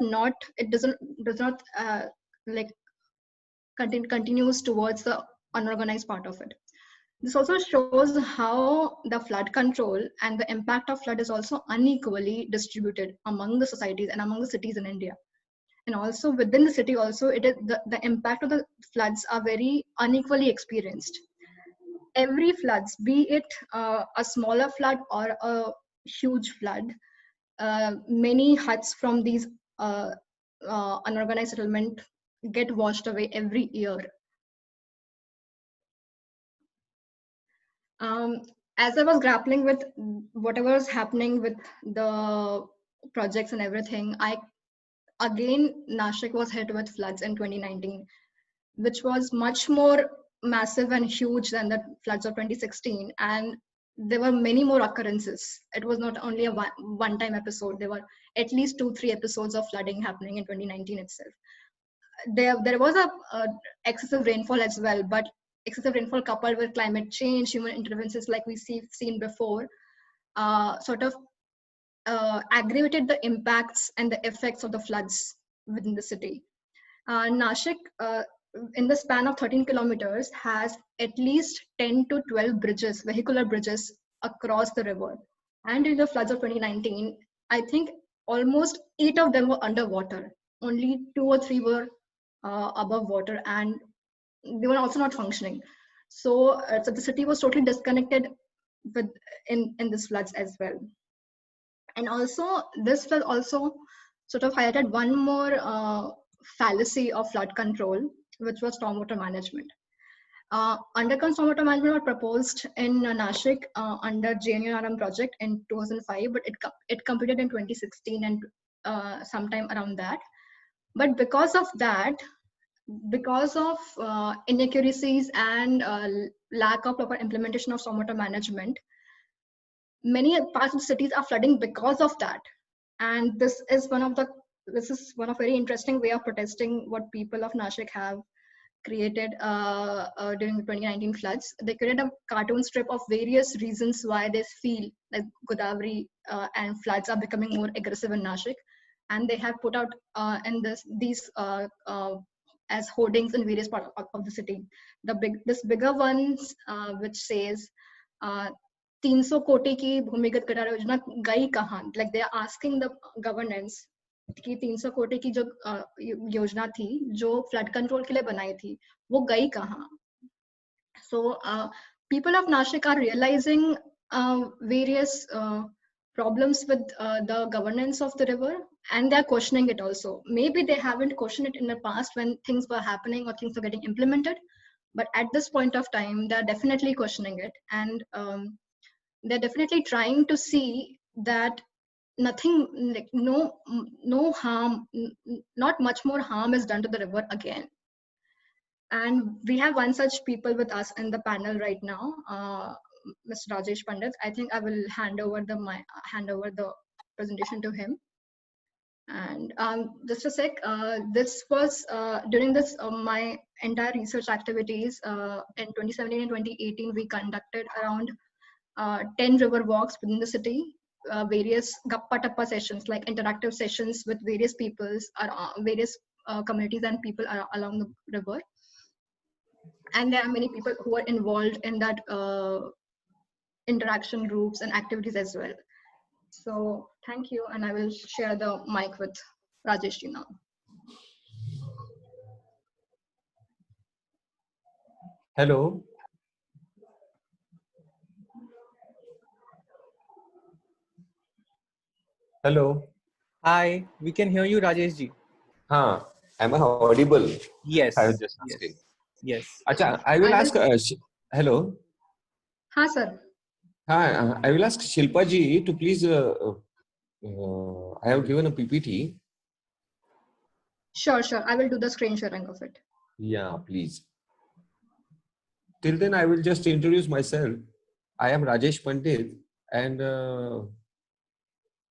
it does not like continues towards the unorganized part of it. This also shows how the flood control and the impact of flood is also unequally distributed among the societies and among the cities in India. And also within the city also, it is the impact of the floods are very unequally experienced. Every floods, be it a smaller flood or a huge flood, many huts from these unorganized settlement get washed away every year. As I was grappling with whatever was happening with the projects and everything, Nashik was hit with floods in 2019, which was much more massive and huge than the floods of 2016. And there were many more occurrences. It was not only a one-time episode. There were at least 2-3 episodes of flooding happening in 2019 itself. There was a excessive rainfall as well, but excessive rainfall coupled with climate change, human interventions like we seen before, sort of aggravated the impacts and the effects of the floods within the city. Nashik, in the span of 13 kilometers, has at least 10 to 12 bridges, vehicular bridges across the river. And in the floods of 2019, I think almost 8 of them were underwater. Only 2 or 3 were above water, and they were also not functioning. So the city was totally disconnected in this floods as well. And also, this flood also sort of highlighted one more fallacy of flood control, which was stormwater management. Underground stormwater management was proposed in Nashik under JNURM project in 2005, but it completed in 2016 and sometime around that. But because of that, because of inaccuracies and lack of proper implementation of stormwater management, many parts of the cities are flooding because of that. And this is one of very interesting way of protesting what people of Nashik have created during the 2019 floods. They created a cartoon strip of various reasons why they feel like Godavari and floods are becoming more aggressive in Nashik, and they have put out in these as hoardings in various parts of the city. This bigger ones which says 300 कोटी की भूमिगत गटार योजना गई कहाँ? Like they are asking the governance कि 300 कोटी की जो योजना थी जो फ्लड कंट्रोल के लिए बनाई थी वो गई कहाँ? So people of Nashik are realizing various problems with the governance of the river, and they're questioning it also. Maybe they haven't questioned it in the past when things were happening or things were getting implemented, but at this point of time, they're definitely questioning it, and they're definitely trying to see that nothing, like no harm, not much more harm is done to the river again. And we have one such people with us in the panel right now, Mr. Rajesh Pandit. I think I will hand over the presentation to him. And just a sec, this was during this my entire research activities in 2017 and 2018. We conducted around 10 river walks within the city, various gappa tappa sessions, like interactive sessions with various peoples, various communities and people along the river. And there are many people who are involved in that interaction groups and activities as well. So thank you, and I will share the mic with Rajesh now. Hello. Hello. Hi, we can hear you, Rajesh ji. Am I audible? Yes. I was just asking. Yes. Acha, I will ask. Hello. Hi, sir. Hi, I will ask Shilpa ji to please. I have given a PPT. Sure. I will do the screen sharing of it. Yeah, please. Till then, I will just introduce myself. I am Rajesh Pandit, and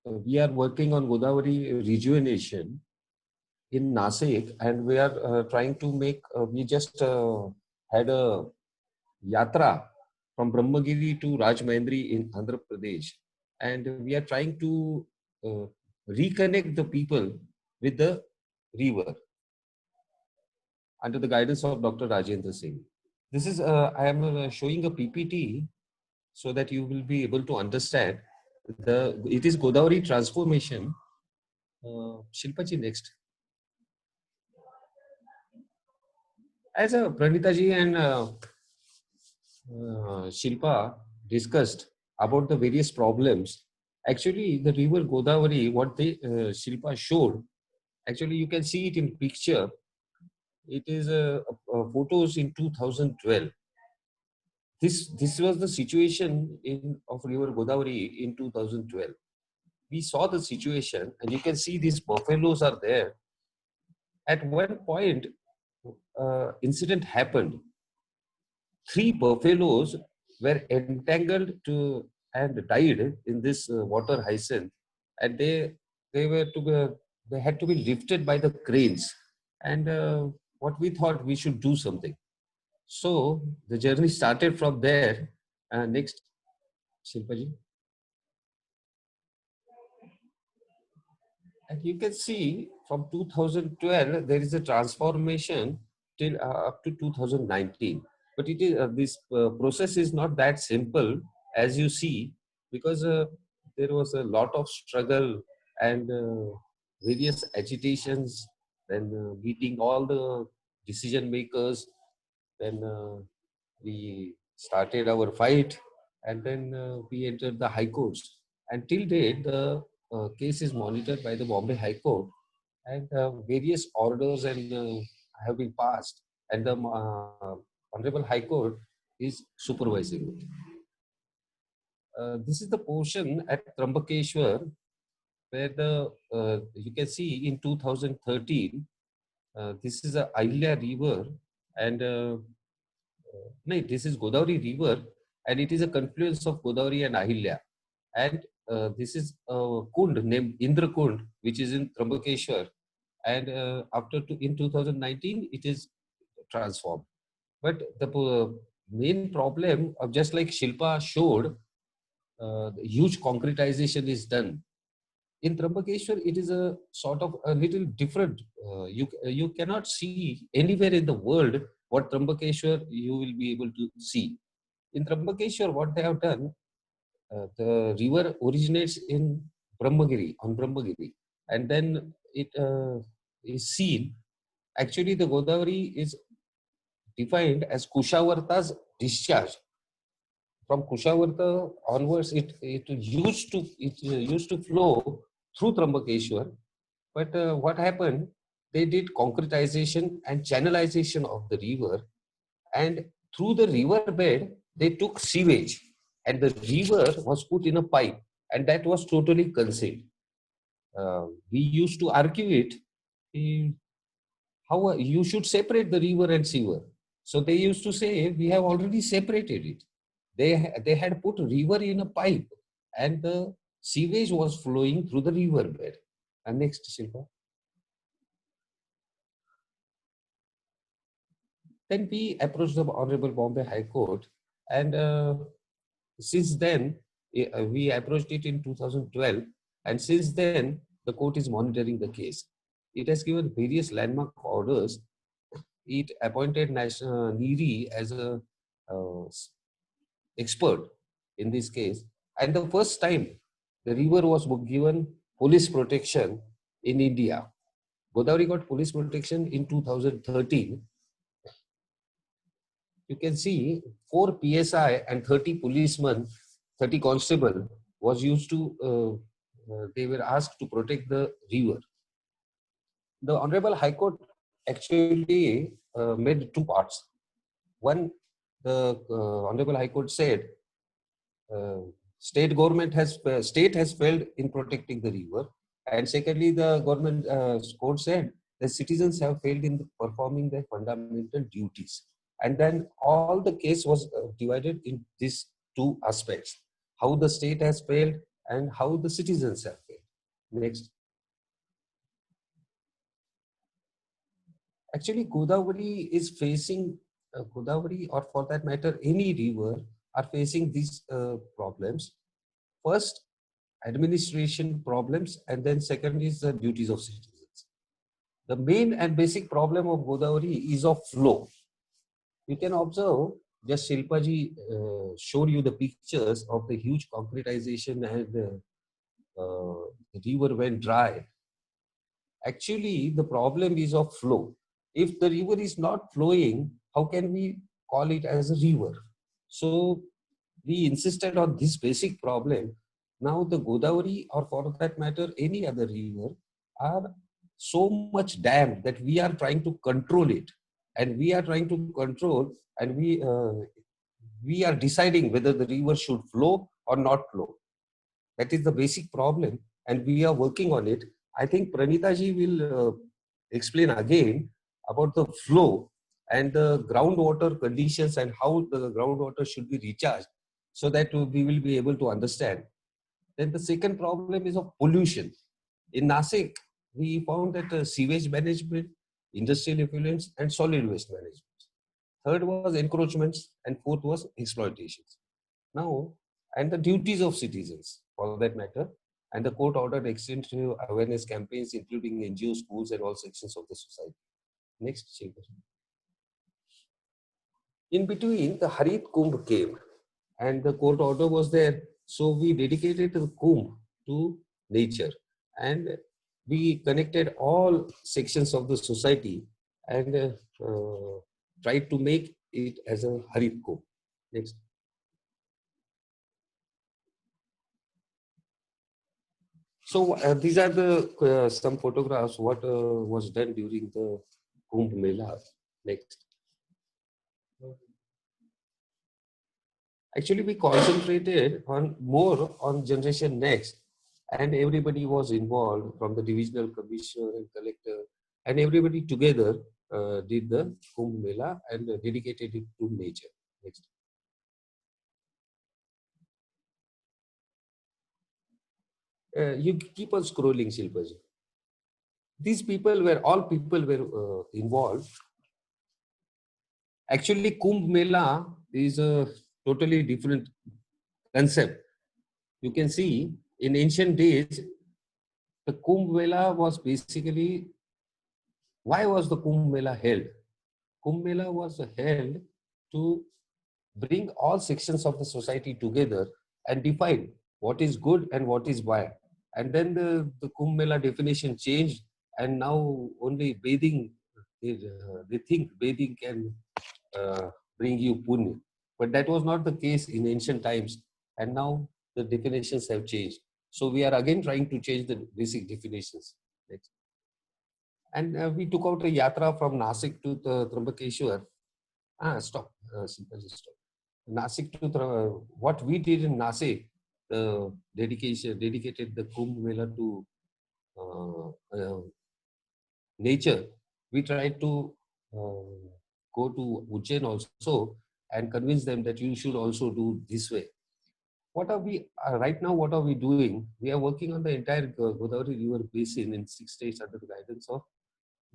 we are working on Godavari rejuvenation in Nashik, and we are trying to make. We just had a yatra from Brahmagiri to Rajmahendri in Andhra Pradesh, and we are trying to reconnect the people with the river. under the guidance of Dr. Rajendra Singh. This is, I am showing a PPT so that you will be able to understand. It is Godavari transformation. Shilpa ji, next. As Pranita ji and Shilpa discussed about the various problems, actually the river Godavari, what they Shilpa showed, actually you can see it in picture. It is photos in 2012. This was the situation of river Godavari in 2012. We saw the situation, and you can see these buffaloes are there. At one point, incident happened. 3 buffaloes were entangled and died in this water hyacinth, and they had to be lifted by the cranes. And what we thought, we should do something. So the journey started from there. Next, Shilpa ji. And you can see from 2012 there is a transformation till up to 2019. But it is this process is not that simple as you see, because there was a lot of struggle and various agitations, then meeting all the decision makers. Then we started our fight, and then we entered the high courts. And till date, the case is monitored by the Bombay High Court, and various orders and have been passed, and the Honorable High Court is supervising it. This is the portion at Trambakeshwar where you can see in 2013, this is a Ahilya river, and no, this is Godavari river, and it is a confluence of Godavari and Ahilya. And this is a kund named Indra Kund, which is in Trambakeshwar. And in 2019, it is transformed. But the main problem, of just like Shilpa showed, the huge concretization is done. In Trambakeshwar, it is a sort of a little different. You cannot see anywhere in the world what Trambakeshwar you will be able to see. In Trambakeshwar, what they have done, the river originates in Brahmagiri, on Brahmagiri, and then it is seen. Actually, the Godavari is defined as Kushavarta's discharge. From Kushavarta onwards, it used to flow through Trambakeshwar, but what happened? They did concretization and channelization of the river, and through the river bed they took sewage, and the river was put in a pipe, and that was totally concealed. We used to argue it. How you should separate the river and sewer? So they used to say, we have already separated it. They had put river in a pipe, and the sewage was flowing through the river bed. And next, Shilpa. Then we approached the Honorable Bombay High Court, and since then, we approached it in 2012, and since then, the court is monitoring the case. It has given various landmark orders. It appointed Neeri as a expert in this case, and the first time the river was given police protection in India. Godavari got police protection in 2013. You can see 4 PSI and 30 policemen, 30 constable was used to, they were asked to protect the river. The Honorable High Court actually made 2 parts. One, the Honorable High Court said, state has failed in protecting the river. And secondly, the government court said the citizens have failed in performing their fundamental duties. And then all the case was divided in these 2 aspects: how the state has failed and how the citizens have failed. Next. Actually, Godavari is facing, Godavari, or for that matter, any river, are facing these problems. First, administration problems, and then second is the duties of citizens. The main and basic problem of Godavari is of flow. You can observe, just Shilpaji showed you the pictures of the huge concretization and the river went dry. Actually, the problem is of flow. If the river is not flowing, how can we call it as a river? So we insisted on this basic problem. Now the Godavari, or for that matter, any other river, are so much dammed that we are trying to control it. And we are trying to control, and we are deciding whether the river should flow or not flow. That is the basic problem, and we are working on it. I think Pranita ji will explain again about the flow and the groundwater conditions and how the groundwater should be recharged, so that we will be able to understand. Then the second problem is of pollution. In Nasik, we found that sewage management, industrial effluents, and solid waste management. Third was encroachments, and fourth was exploitations. Now, and the duties of citizens, for that matter, and the court ordered extensive awareness campaigns, including NGO, schools, and all sections of the society. Next, Shekhar. In between, the Harit Kumbh came, and the court order was there. So we dedicated the Kumbh to nature, and we connected all sections of the society and tried to make it as a Harit Kumbh. Next. So these are the some photographs what was done during the Kumbh Mela. Next. Actually, we concentrated on more on Generation Next, and everybody was involved, from the divisional commissioner and collector, and everybody together did the Kumbh Mela and dedicated it to nature. Next. You keep on scrolling, Shilpaji. These people were, all people were involved. Actually, Kumbh Mela is a totally different concept. You can see in ancient days, the Kumbh Mela was basically, why was the Kumbh Mela held? Kumbh Mela was held to bring all sections of the society together and define what is good and what is bad. And then the Kumbh Mela definition changed, and now only bathing, they think bathing can bring you punya. But that was not the case in ancient times, and now the definitions have changed. So we are again trying to change the basic definitions. Next. And we took out a yatra from Nasik to Trambakeshwar. Stop. Stop. Nasik to what we did in Nasik, the dedicated the Kumbh Mela to nature. We tried to go to Ujjain also and convince them that you should also do this way. What are we right now? What are we doing? We are working on the entire Godavari River basin in 6 states under the guidance of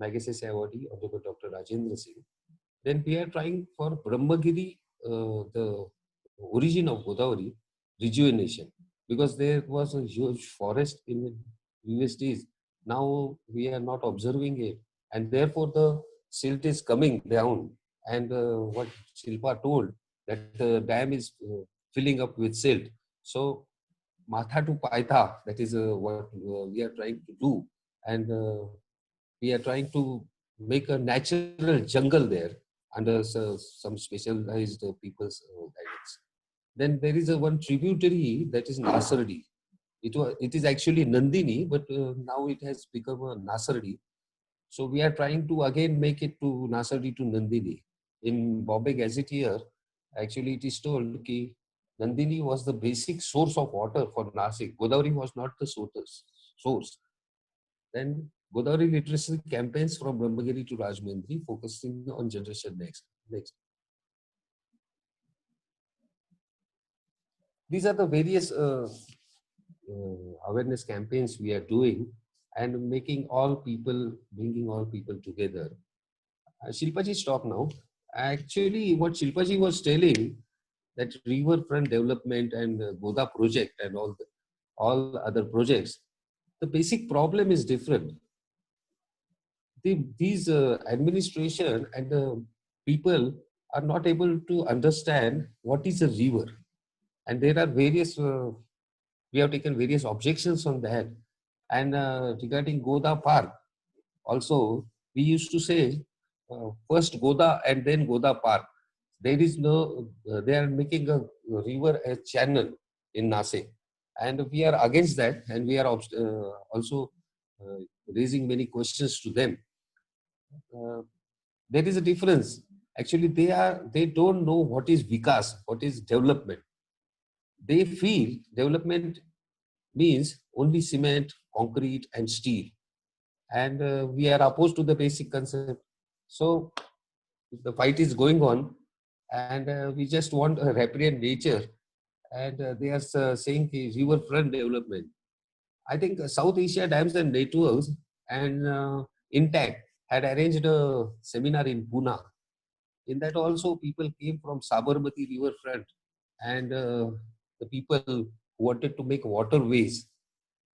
Magsaysay Awardee, Honorable Dr. Rajendra Singh. Then we are trying for Brahmagiri, the origin of Godavari, rejuvenation, because there was a huge forest in previous days. Now we are not observing it, and therefore the silt is coming down. And what Shilpa told, that the dam is filling up with silt. So Matha to Paitha, that is what we are trying to do, and we are trying to make a natural jungle there under some specialized people's guidance. Then there is one tributary, that is Nasardi. It is actually Nandini, but now it has become a Nasardi. So we are trying to again make it to Nasardi to Nandini. In Bombay Gazetteer, actually it is told that Nandini was the basic source of water for Nasik. Godavari was not the source. Then Godavari literacy campaigns from Brahmagiri to Rajahmundry, focusing on Generation Next. These are the various awareness campaigns we are doing and bringing all people together. Shilpaji, stop now. Actually, what Shilpaji was telling, that riverfront development and Goda project and all other projects, the basic problem is different. these administration and the people are not able to understand what is a river. And there are various, we have taken various objections on that. And regarding Goda Park, also, we used to say first Goda and then Goda Park. There is no, they are making a river a channel in Nasik. And we are against that, and we are also raising many questions to them. There is a difference. Actually, they don't know what is Vikas, what is development. They feel development means only cement, concrete, and steel. And we are opposed to the basic concept. So the fight is going on, and we just want a riparian nature. And they are saying riverfront development. I think South Asia Dams and Networks and Intact had arranged a seminar in Pune. In that also people came from Sabarmati riverfront, and the people who wanted to make waterways.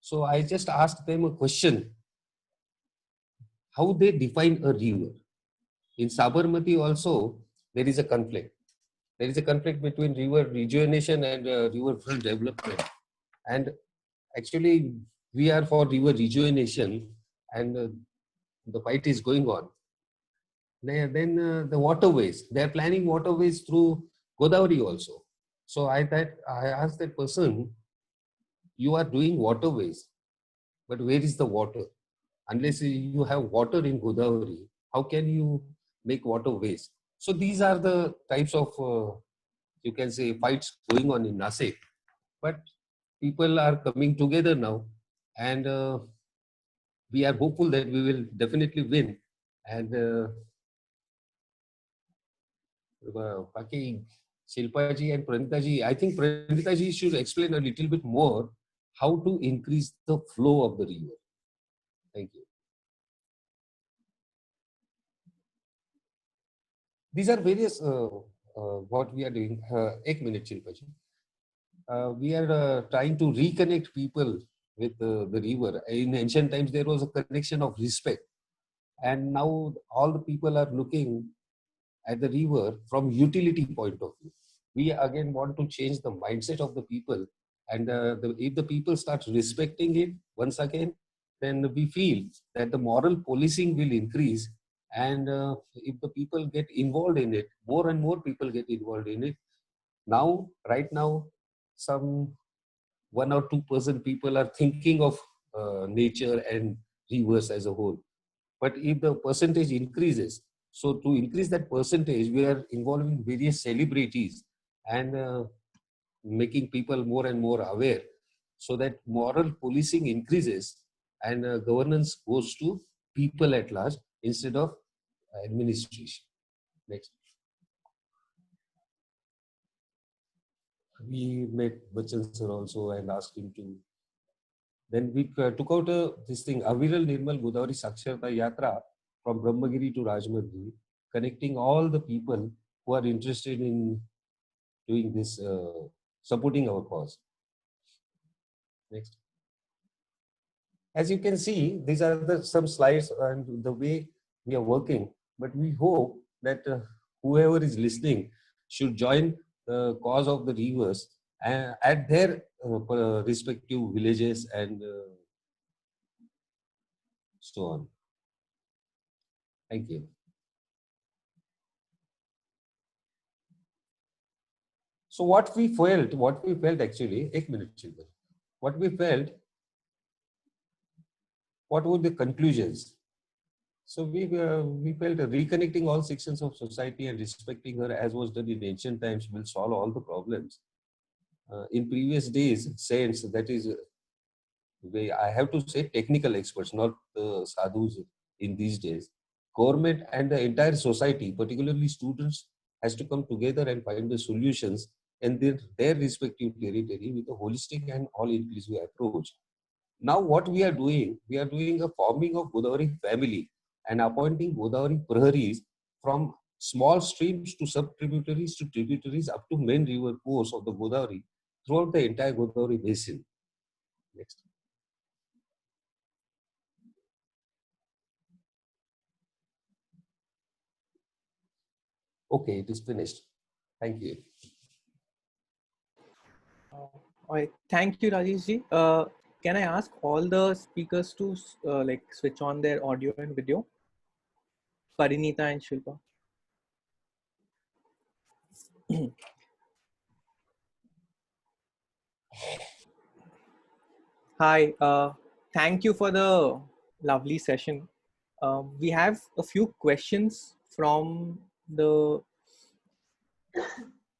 So I just asked them a question, how they define a river. In Sabarmati also, there is a conflict. There is a conflict between river rejuvenation and riverfront development. And actually, we are for river rejuvenation, and the fight is going on. Then the waterways, they are planning waterways through Godavari also. So I asked that person, you are doing waterways, but where is the water? Unless you have water in Godavari, how can you make waterways? So these are the types of, you can say, fights going on in Nasik. But people are coming together now, and we are hopeful that we will definitely win. And Paki, Shilpa ji and Pranita ji, I think Pranita ji should explain a little bit more how to increase the flow of the river. Thank you. These are various what we are doing. Ek minute, Shilpa ji. We are trying to reconnect people with the river. In ancient times, there was a connection of respect. And now all the people are looking at the river from utility point of view. We again want to change the mindset of the people. And if the people start respecting it once again, then we feel that the moral policing will increase. And if the people get involved in it, more and more people get involved in it. Now, right now, some 1 or 2% people are thinking of nature and rivers as a whole. But if the percentage increases, so to increase that percentage, we are involving various celebrities and making people more and more aware, so that moral policing increases and governance goes to people at large instead of administration. Next. We met Bachchan sir also and asked him to. Then we took out this thing, Aviral Nirmal Godavari Saksharta Yatra from Brahmagiri to Rajmundry, connecting all the people who are interested in doing this, supporting our cause. Next. As you can see, these are some slides and the way we are working, but we hope that whoever is listening should join the cause of the rivers at their respective villages and so on. Thank you. So what we felt actually, ek minute, children. What we felt, what were the conclusions? So we felt reconnecting all sections of society and respecting her as was done in ancient times will solve all the problems. In previous days, saints, that is, I have to say technical experts, not sadhus in these days. Government and the entire society, particularly students, has to come together and find the solutions in their respective territory with a holistic and all-inclusive approach. Now what we are doing a forming of Godavari family and appointing Godavari Praharis from small streams to sub-tributaries to tributaries up to main river course of the Godavari throughout the entire Godavari basin. Next. Okay, it is finished. Thank you. All right. Thank you, Rajesh ji. Can I ask all the speakers to like switch on their audio and video? Parinita and Shilpa. Hi. Thank you for the lovely session. We have a few questions from the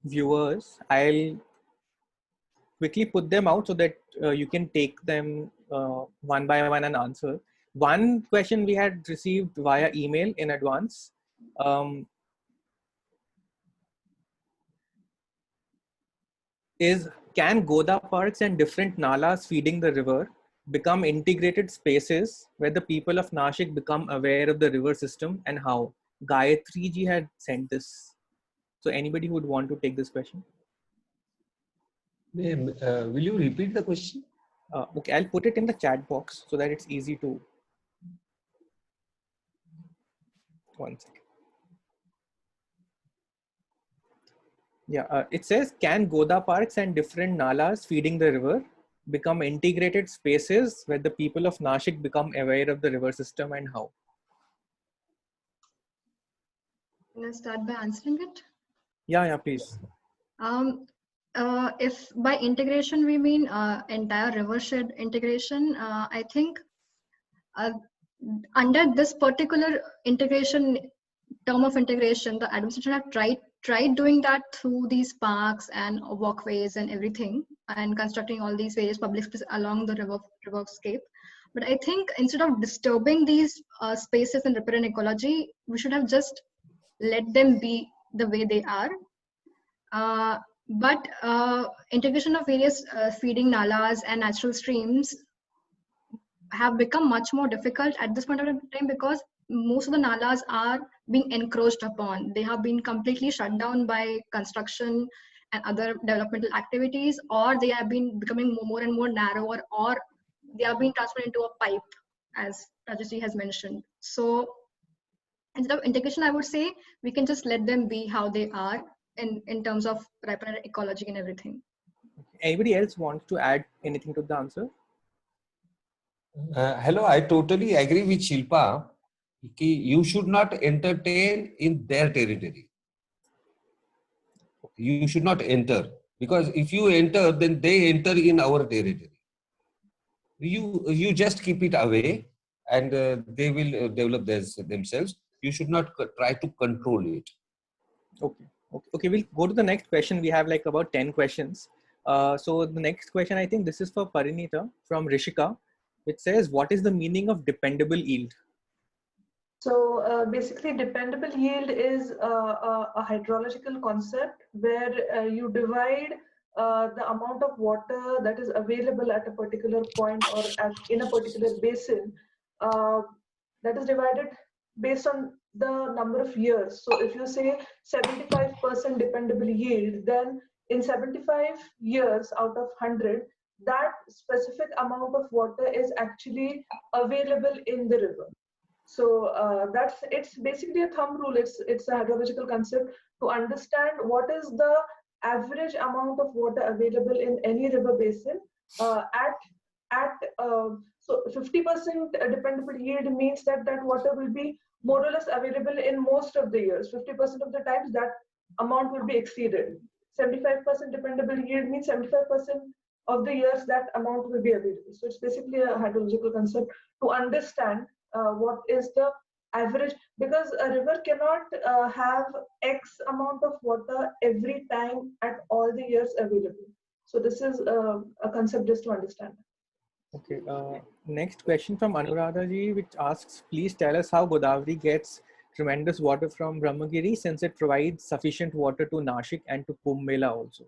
viewers. I'll quickly put them out so that you can take them one by one and answer. One question we had received via email in advance. Is can Goda parks and different nalas feeding the river become integrated spaces where the people of Nashik become aware of the river system, and how? Gayatri ji had sent this. So anybody who would want to take this question? Ma'am, will you repeat the question? Okay, I'll put it in the chat box so that it's easy to. One second. Yeah, it says, can Goda parks and different nalas feeding the river become integrated spaces where the people of Nashik become aware of the river system, and how? Can I start by answering it? Yeah, please. If by integration we mean entire rivershed integration, I think under this particular integration term of integration, the administration have tried doing that through these parks and walkways and everything, and constructing all these various public spaces along the riverscape. But I think instead of disturbing these spaces and riparian ecology, we should have just let them be the way they are. But integration of various feeding nalas and natural streams have become much more difficult at this point of time, because most of the nalas are being encroached upon. They have been completely shut down by construction and other developmental activities, or they have been becoming more and more narrower, or they are being transformed into a pipe, as Rajeshji has mentioned. So instead of integration, I would say we can just let them be how they are in terms of riparian ecology and everything. Anybody else wants to add anything to the answer? Hello, I totally agree with Shilpa. You should not entertain in their territory. You should not enter, because if you enter, then they enter in our territory. You just keep it away, and they will develop themselves. You should not try to control it. Okay, we'll go to the next question. We have like about 10 questions. So the next question, I think this is for Parinita from Rishika, which says, what is the meaning of dependable yield? So basically, dependable yield is a hydrological concept where you divide the amount of water that is available at a particular point or in a particular basin, uh, that is divided based on the number of years. So if you say 75% dependable yield, then in 75 years out of 100, that specific amount of water is actually available in the river. So it's basically a thumb rule. It's a hydrological concept to understand what is the average amount of water available in any river basin so 50% dependable yield means that water will be more or less available in most of the years. 50% of the times that amount will be exceeded. 75% dependable yield means 75% of the years that amount will be available. So it's basically a hydrological concept to understand what is the average, because a river cannot have X amount of water every time at all the years available. So this is a concept just to understand. Okay, next question from Anuradha ji, which asks, please tell us how Godavari gets tremendous water from Brahmagiri, since it provides sufficient water to Nashik and to Kumbh Mela also.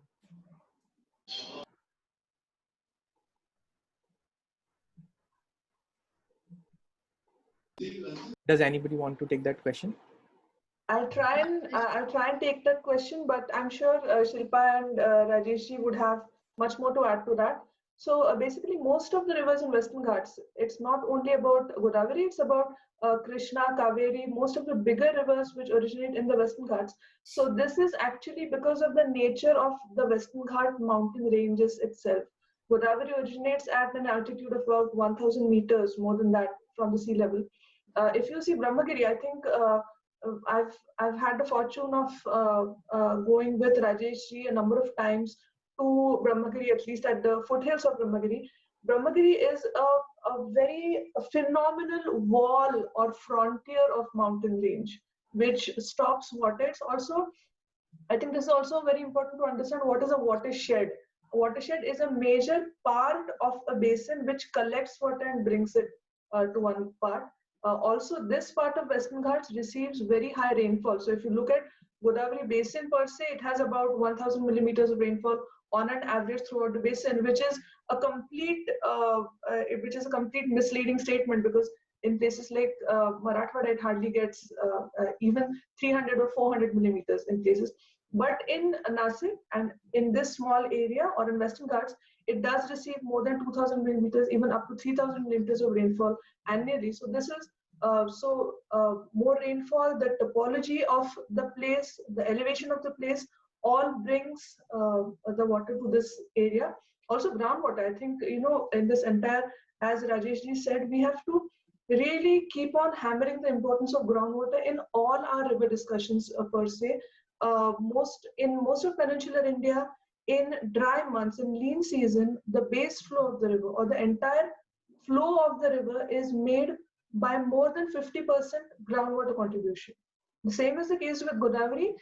Does anybody want to take that question? I'll try and take that question, but I'm sure Shilpa and Rajesh ji would have much more to add to that. So basically, most of the rivers in Western Ghats, it's not only about Godavari, it's about Krishna, Kaveri, most of the bigger rivers which originate in the Western Ghats. So this is actually because of the nature of the Western Ghat mountain ranges itself. Godavari originates at an altitude of about 1,000 meters, more than that from the sea level. If you see Brahmagiri, I think I've had the fortune of going with Rajesh ji a number of times to Brahmagiri, at least at the foothills of Brahmagiri. Brahmagiri is a very phenomenal wall or frontier of mountain range, which stops water. It's also, I think this is also very important to understand what is a watershed. A watershed is a major part of a basin which collects water and brings it to one part. Also, this part of Western Ghats receives very high rainfall. So if you look at Godavari Basin per se, it has about 1,000 millimeters of rainfall on an average throughout the basin, which is a complete misleading statement, because in places like Marathwada, it hardly gets even 300 or 400 millimeters in places. But in Nasik and in this small area or in Western Ghats, it does receive more than 2,000 millimeters, even up to 3,000 millimeters of rainfall annually. So this is more rainfall, the topology of the place, the elevation of the place, all brings the water to this area. Also groundwater, I think, in this entire, as Rajesh ji said, we have to really keep on hammering the importance of groundwater in all our river discussions per se. In most of peninsular India, in dry months, in lean season, the base flow of the river or the entire flow of the river is made by more than 50% groundwater contribution. The same is the case with Godavari.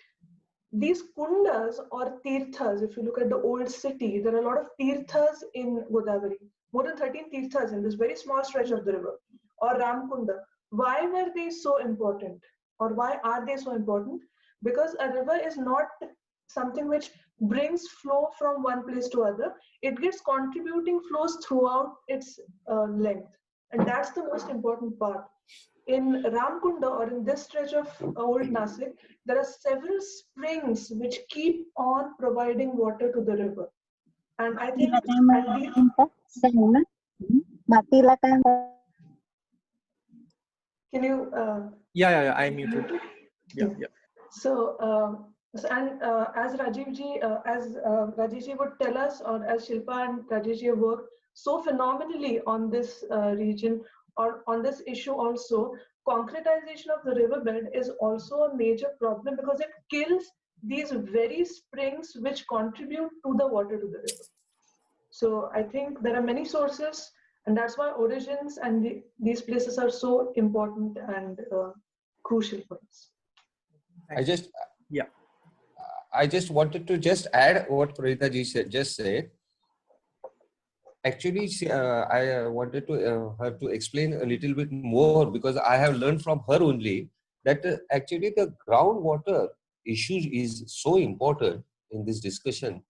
These kundas or tirthas, if you look at the old city, there are a lot of tirthas in Godavari, more than 13 tirthas in this very small stretch of the river, or Ramkunda. Why were they so important, or why are they so important? Because a river is not something which brings flow from one place to other. It gets contributing flows throughout its length, and that's the most important part. In Ramkunda, or in this stretch of old Nasik, there are several springs which keep on providing water to the river. And I think, can you? Yeah. I muted. Yeah. So, as Rajesh ji would tell us, or as Shilpa and Rajesh ji have worked so phenomenally on this region or on this issue also, concretization of the riverbed is also a major problem because it kills these very springs which contribute to the water to the river. So I think there are many sources, and that's why origins and these places are so important and crucial for us. I just wanted to just add what Pranita ji just said. Actually, I wanted to her to explain a little bit more, because I have learned from her only that actually the groundwater issue is so important in this discussion,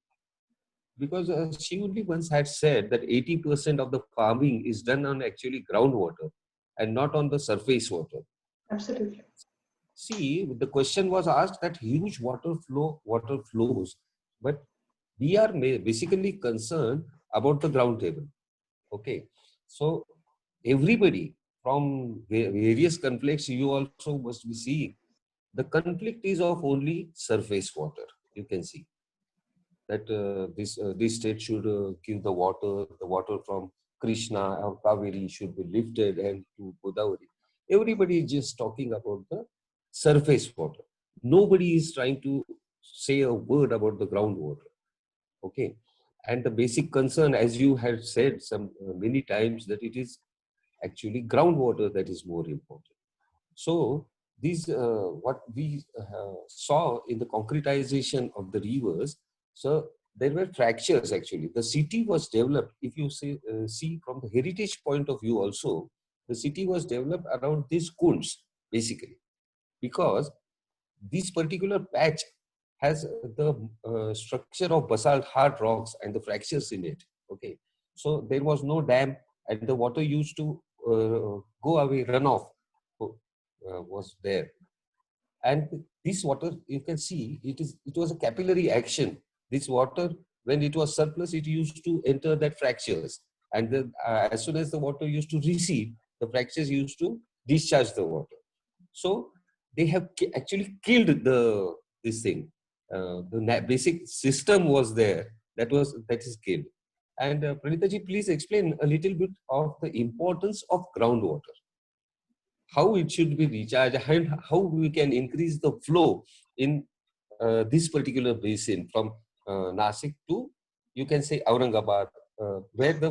because she only once had said that 80% of the farming is done on actually groundwater and not on the surface water. Absolutely. See, the question was asked that huge water flows, but we are basically concerned about the ground table. Okay, so everybody from various conflicts, you also must be seeing the conflict is of only surface water. You can see that this state should give the water from Krishna or Kaveri should be lifted and to Godavari. Everybody is just talking about the surface water. Nobody is trying to say a word about the groundwater. Okay, and the basic concern, as you had said some many times, that it is actually groundwater that is more important. So these what we saw in the concretization of the rivers. So there were fractures actually. The city was developed. If you see from the heritage point of view also, the city was developed around these kunds basically, because this particular patch has the structure of basalt hard rocks and the fractures in it. Okay, so there was no dam, and the water used to go away, runoff was there. And this water, you can see, it was a capillary action. This water, when it was surplus, it used to enter that fractures. And then as soon as the water used to recede, the fractures used to discharge the water. So they have actually killed this thing. The basic system was there that is killed. And Pranita ji, please explain a little bit of the importance of groundwater, how it should be recharged, and how we can increase the flow in this particular basin from Nasik to, you can say, Aurangabad, where the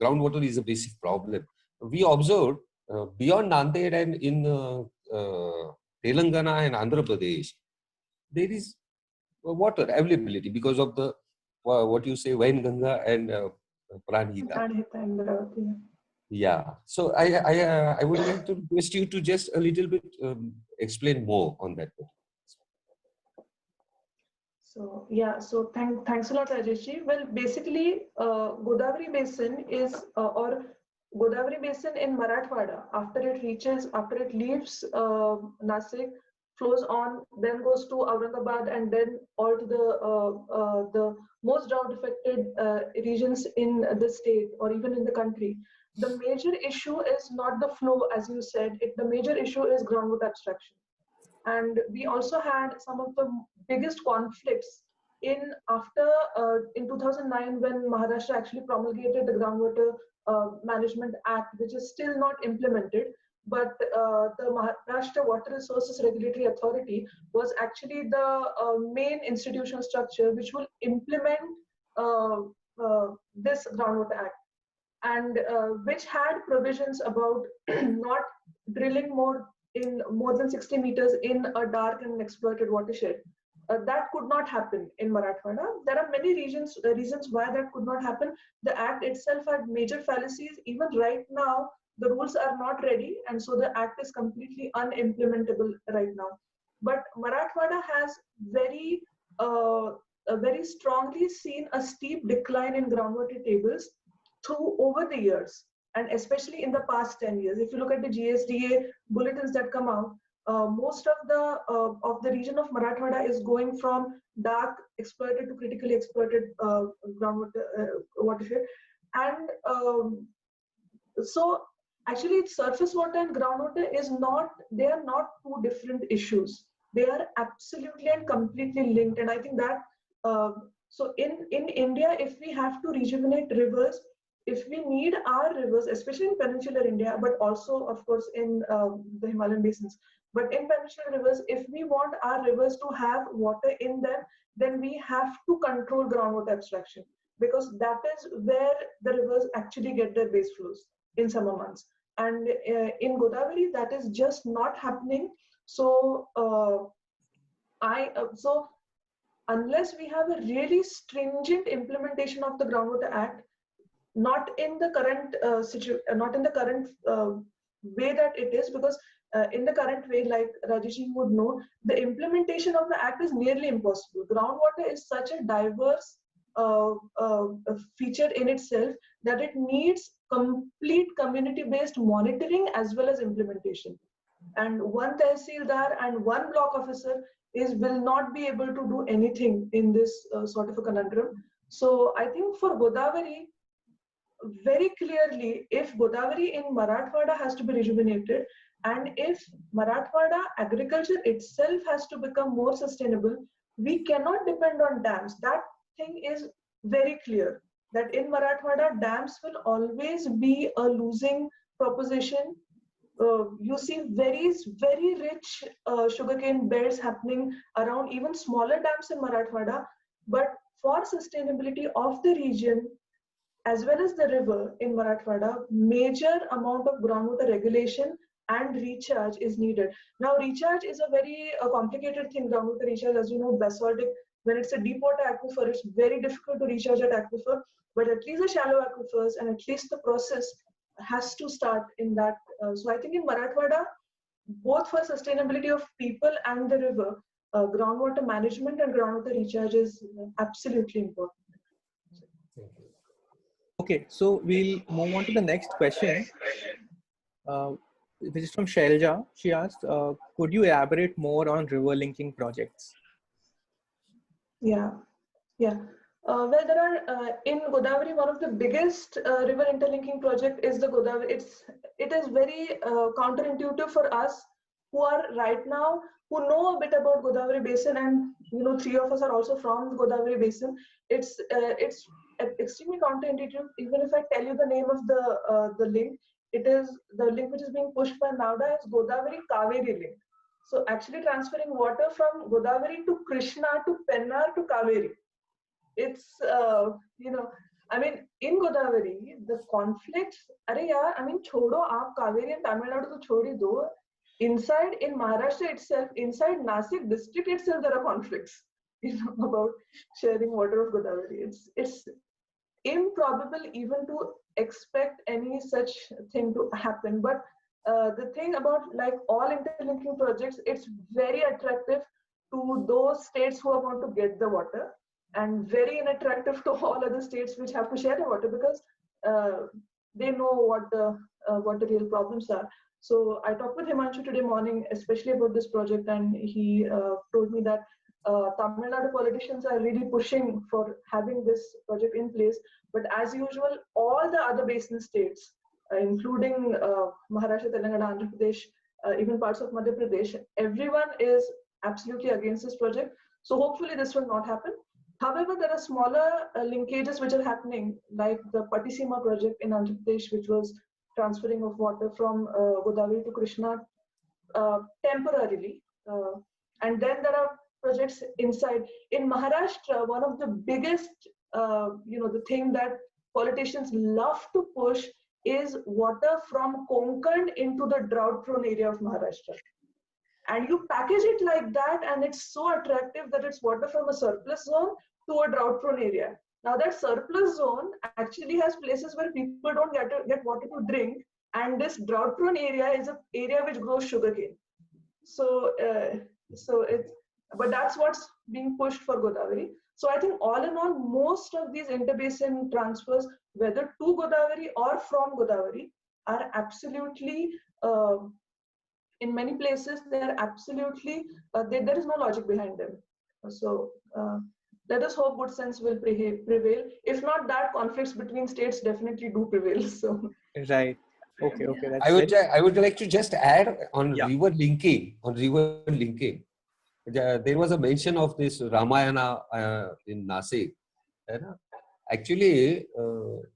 groundwater is a basic problem. We observed beyond Nanded and in Telangana and Andhra Pradesh, there is water availability because of the what you say, Wainganga and Pranhita. Yeah. So I would like to request you to just a little bit explain more on that. So yeah, so thanks a lot, Rajesh. Well, basically, Godavari Basin is or Godavari Basin in Marathwada, after it leaves Nasik, flows on, then goes to Aurangabad, and then all to the most drought-affected regions in the state or even in the country. The major issue is not the flow, as you said. The major issue is groundwater abstraction. And we also had some of the biggest conflicts in 2009, when Maharashtra actually promulgated the Groundwater Management Act, which is still not implemented. But the Maharashtra Water Resources Regulatory Authority was actually the main institutional structure which will implement this Groundwater Act, and which had provisions about not drilling more than 60 meters in a dark and exploited watershed. That could not happen in Marathwada. There are many reasons why that could not happen. The act itself had major fallacies. Even right now, the rules are not ready, and so the act is completely unimplementable right now. But Marathwada has very strongly seen a steep decline in groundwater tables over the years, and especially in the past 10 years. If you look at the GSDA bulletins that come out, most of the region of Marathwada is going from dark exploited to critically exploited groundwater watershed. And so actually surface water and groundwater they are not two different issues. They are absolutely and completely linked. And I think that, so in India, if we have to rejuvenate rivers, if we need our rivers, especially in peninsular India, but also, of course, in the Himalayan basins, but in peninsular rivers, if we want our rivers to have water in them, then we have to control groundwater abstraction, because that is where the rivers actually get their base flows in summer months. And in Godavari, that is just not happening. So, so unless we have a really stringent implementation of the Groundwater Act, not in the current way that it is, because in the current way, like Rajesh would know, the implementation of the act is nearly impossible. Groundwater is such a diverse feature in itself that it needs complete community-based monitoring as well as implementation. And one tehsildar and one block officer will not be able to do anything in this sort of a conundrum. So I think for Godavari, very clearly, if Godavari in Marathwada has to be rejuvenated, and if Marathwada agriculture itself has to become more sustainable, we cannot depend on dams. That thing is very clear, that in Marathwada, dams will always be a losing proposition. You see very rich sugarcane belts happening around even smaller dams in Marathwada, but for sustainability of the region, as well as the river in Marathwada, major amount of groundwater regulation and recharge is needed. Now, recharge is a very complicated thing. Groundwater recharge, as you know, basaltic, when it's a deep water aquifer, it's very difficult to recharge at aquifer, but at least the shallow aquifers, and at least the process has to start in that. So I think in Marathwada, both for sustainability of people and the river, groundwater management and groundwater recharge is absolutely important. Okay, so we'll move on to the next question, which is from Shailja. She asked, could you elaborate more on river linking projects? Yeah. Well, there are in Godavari, one of the biggest river interlinking project is the Godavari. It is very counterintuitive for us who are right now who know a bit about Godavari Basin, and three of us are also from the Godavari Basin. It's extremely counterintuitive. Even if I tell you the name of the link, it is the link which is being pushed by NAUDA is Godavari Kaveri link. So actually transferring water from Godavari to Krishna to Pennar to Kaveri. It's I mean, in Godavari the conflicts, chodo aap Kaveri and Tamil Nadu to chhodi do. Inside in Maharashtra itself, inside Nasik district itself, there are conflicts about sharing water of Godavari. It's improbable even to expect any such thing to happen. But the thing about like all interlinking projects, it's very attractive to those states who are going to get the water, and very unattractive to all other states which have to share the water, because they know what the real problems are. So I talked with Himanshu today morning, especially about this project, and he told me that Tamil Nadu politicians are really pushing for having this project in place. But as usual, all the other basin states, including Maharashtra, Telangana, Andhra Pradesh, even parts of Madhya Pradesh, everyone is absolutely against this project. So hopefully this will not happen. However, there are smaller linkages which are happening, like the Patisima project in Andhra Pradesh, which was transferring of water from Godavari to Krishna temporarily. And then there are projects inside. In Maharashtra, one of the biggest, the thing that politicians love to push is water from Konkan into the drought-prone area of Maharashtra. And you package it like that, and it's so attractive that it's water from a surplus zone to a drought-prone area. Now that surplus zone actually has places where people don't get water to drink, and this drought-prone area is an area which grows sugarcane. So but that's what's being pushed for Godavari. So I think all in all, most of these interbasin transfers, whether to Godavari or from Godavari, are absolutely in many places they're absolutely there is no logic behind them. So let us hope good sense will prevail. If not that, conflicts between states definitely do prevail. So Right. Okay. That's I would like to just add on Yeah. river linking. There was a mention of this Ramayana in Nasik. Actually,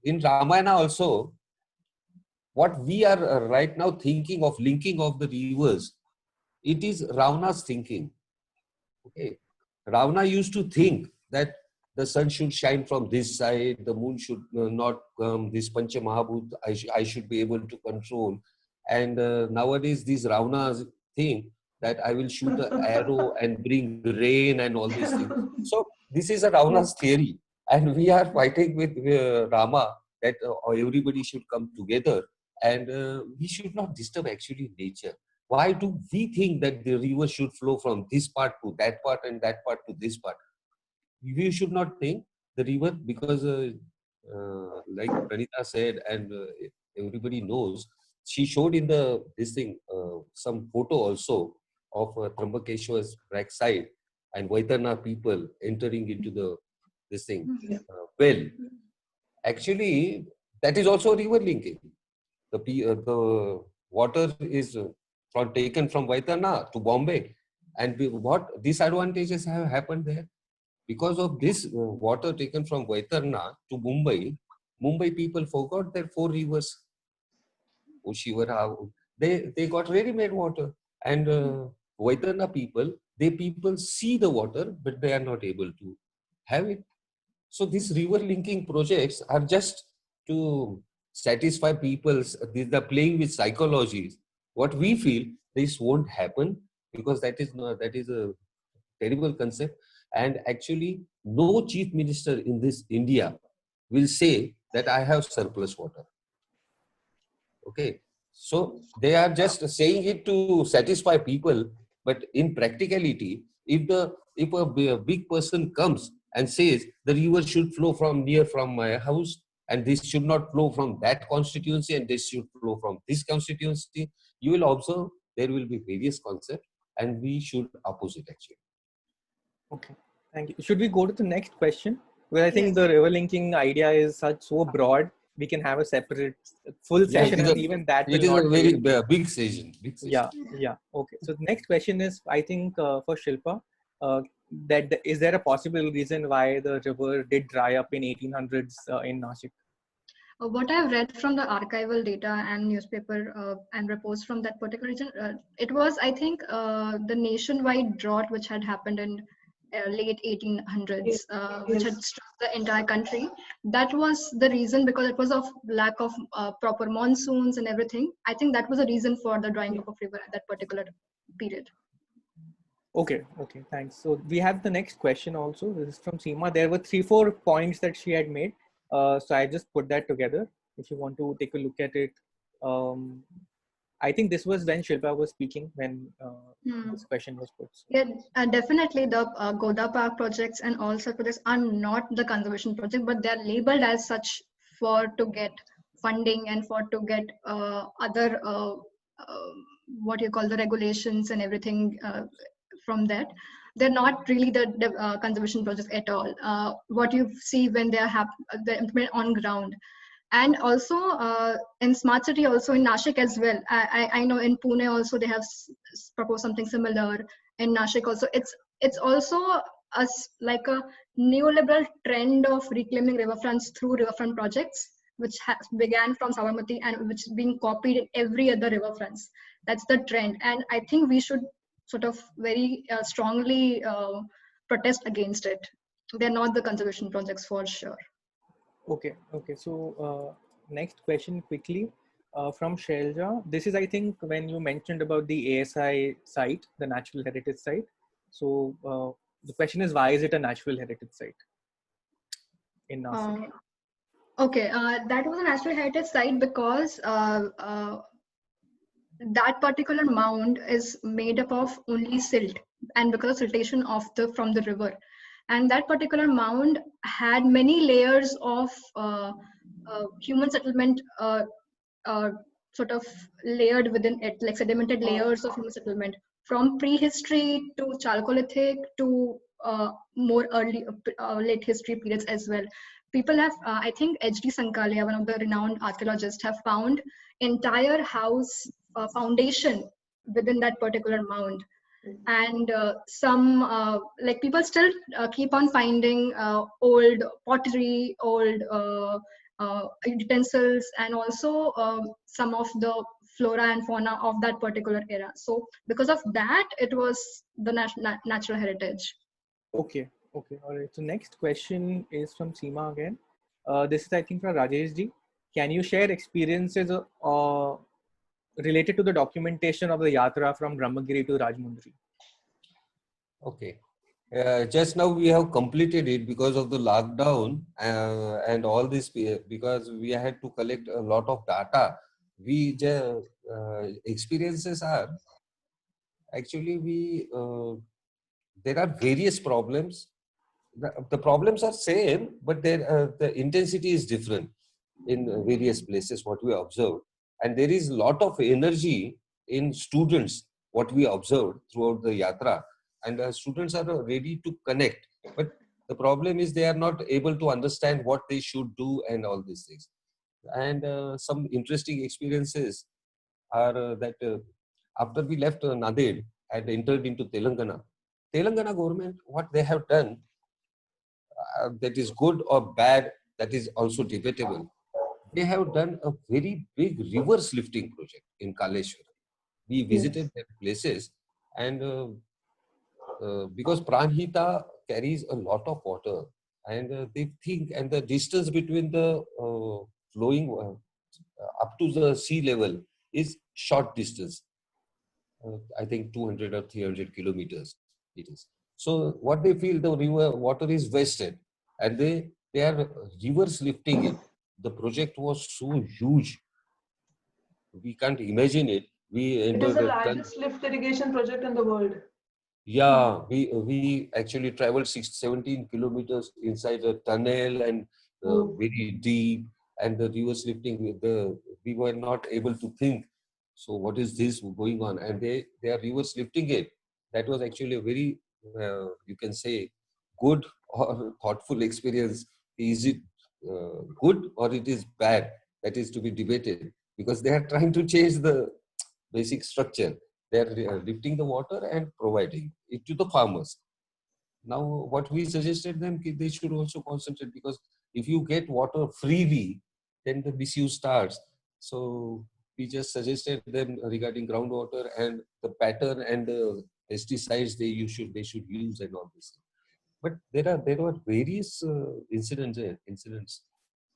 in Ramayana also, what we are right now thinking of linking of the rivers, it is Ravana's thinking. Okay, Ravana used to think that the sun should shine from this side, the moon should not come, this Pancha Mahabhut I should be able to control. And nowadays, this Ravana's thing that I will shoot an arrow and bring rain and all these things. So this is a Ravana's theory. And we are fighting with Rama that everybody should come together, and we should not disturb actually nature. Why do we think that the river should flow from this part to that part and that part to this part? We should not think the river, because like Pranita said, and everybody knows, she showed in this thing some photo also of Trambakeshwar's backside and Vaitarna people entering into this thing well. Actually, that is also river linking. The water is taken from Vaitarna to Bombay, and what disadvantages have happened there? Because of this water taken from Vaitarna to Mumbai, Mumbai people forgot their 4 rivers. Oshivara, they got ready-made water, and Vaitarna people see the water, but they are not able to have it. So these river linking projects are just to satisfy people's. They're playing with psychologies. What we feel, this won't happen, because that is a terrible concept. And actually, no chief minister in this India will say that I have surplus water. Okay, so they are just saying it to satisfy people, but in practicality, if a big person comes and says the river should flow from my house, and this should not flow from that constituency, and this should flow from this constituency, you will observe there will be various concepts, and we should oppose it actually. Okay. Thank you. Should we go to the next question? Well, I think Yes. the river linking idea is so broad. We can have a separate full Yeah, session, and even that it will is a not very be. big session. Big session. Yeah. Okay. So the next question is, I think, for Shilpa, is there a possible reason why the river did dry up in 1800s in Nashik? What I've read from the archival data and newspaper and reports from that particular region, it was, I think, the nationwide drought which had happened in late 1800s, which had Yes. struck the entire country. That was the reason, because it was of lack of proper monsoons and everything. I think that was a reason for the drying up of river at that particular period. Okay. Thanks. So we have the next question also. This is from Seema. There were 3-4 points that she had made. So I just put that together. If you want to take a look at it, um, I think this was when Shilpa was speaking when this question was put. Yeah, definitely the Goda Park projects and all such projects are not the conservation project, but they are labeled as such for to get funding and for to get other what you call the regulations and everything from that. They're not really the conservation projects at all. What you see when they're implemented on ground. And also in smart city, also in Nashik as well. I know in Pune also they have proposed something similar. In Nashik also, it's also like a neoliberal trend of reclaiming riverfronts through riverfront projects, which began from Sabarmati and which is being copied in every other riverfronts. That's the trend, and I think we should sort of very strongly protest against it. They're not the conservation projects for sure. Okay. So next question quickly from Shailja. This is, I think, when you mentioned about the ASI site, the Natural Heritage Site. So the question is, why is it a Natural Heritage Site in Nashik? Okay, that was a natural heritage site because that particular mound is made up of only silt, and because of siltation of from the river, and that particular mound had many layers of human settlement sort of layered within it, like sedimented layers of human settlement from prehistory to Chalcolithic to more early late history periods as well. People have, I think, H.D. Sankalia, one of the renowned archaeologists, have found entire house foundation within that particular mound. And some like people still keep on finding old pottery, old utensils, and also some of the flora and fauna of that particular era. So because of that, it was the natural heritage. Okay. All right. So next question is from Seema again. This is, I think, from Rajesh ji. Can you share experiences related to the documentation of the yatra from Brahmagiri to Rajmundri? Okay. Just now we have completed it because of the lockdown and all this, because we had to collect a lot of data. Experiences are actually there are various problems. The problems are same, but the intensity is different in various places, what we observed. And there is a lot of energy in students, what we observed throughout the yatra. And students are ready to connect. But the problem is they are not able to understand what they should do and all these things. And some interesting experiences are that after we left Nanded and entered into Telangana government, what they have done, that is good or bad, that is also debatable. They have done a very big reverse lifting project in Kaleshwar. We visited their places, and because Pranhita carries a lot of water, and they think, and the distance between the flowing up to the sea level is short distance. I think 200 or 300 kilometers it is. So what they feel, the river water is wasted, and they are reverse lifting it. The project was so huge, we can't imagine it. We It is the entered. largest lift irrigation project in the world. Yeah, we actually traveled 17 kilometers inside a tunnel and very deep, and the reverse lifting. We were not able to think. So what is this going on? And they are reverse lifting it. That was actually a very you can say good or thoughtful experience, is it good or it is bad? That is to be debated, because they are trying to change the basic structure. They are lifting the water and providing it to the farmers. Now, what we suggested them, they should also concentrate, because if you get water freely, then the misuse starts. So we just suggested them regarding groundwater and the pattern and the pesticides they should use and all this. But there were various incidents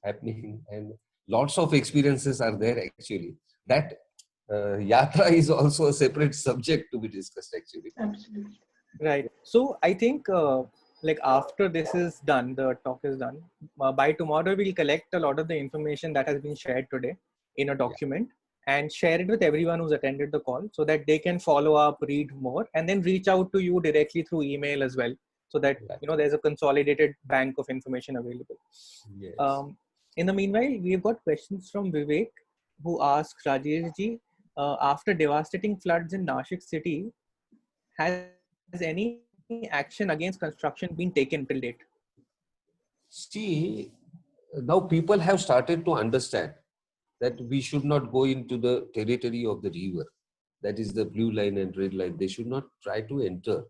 happening, and lots of experiences are there actually. That yatra is also a separate subject to be discussed actually. Absolutely. Right. So I think like after this is done, the talk is done. By tomorrow, we'll collect a lot of the information that has been shared today in a document and share it with everyone who's attended the call, so that they can follow up, read more, and then reach out to you directly through email as well, so that there's a consolidated bank of information available. Yes. In the meanwhile, we've got questions from Vivek, who asks Rajesh ji, after devastating floods in Nashik city, has any action against construction been taken till date? See, now people have started to understand that we should not go into the territory of the river. That is the blue line and red line. They should not try to enter.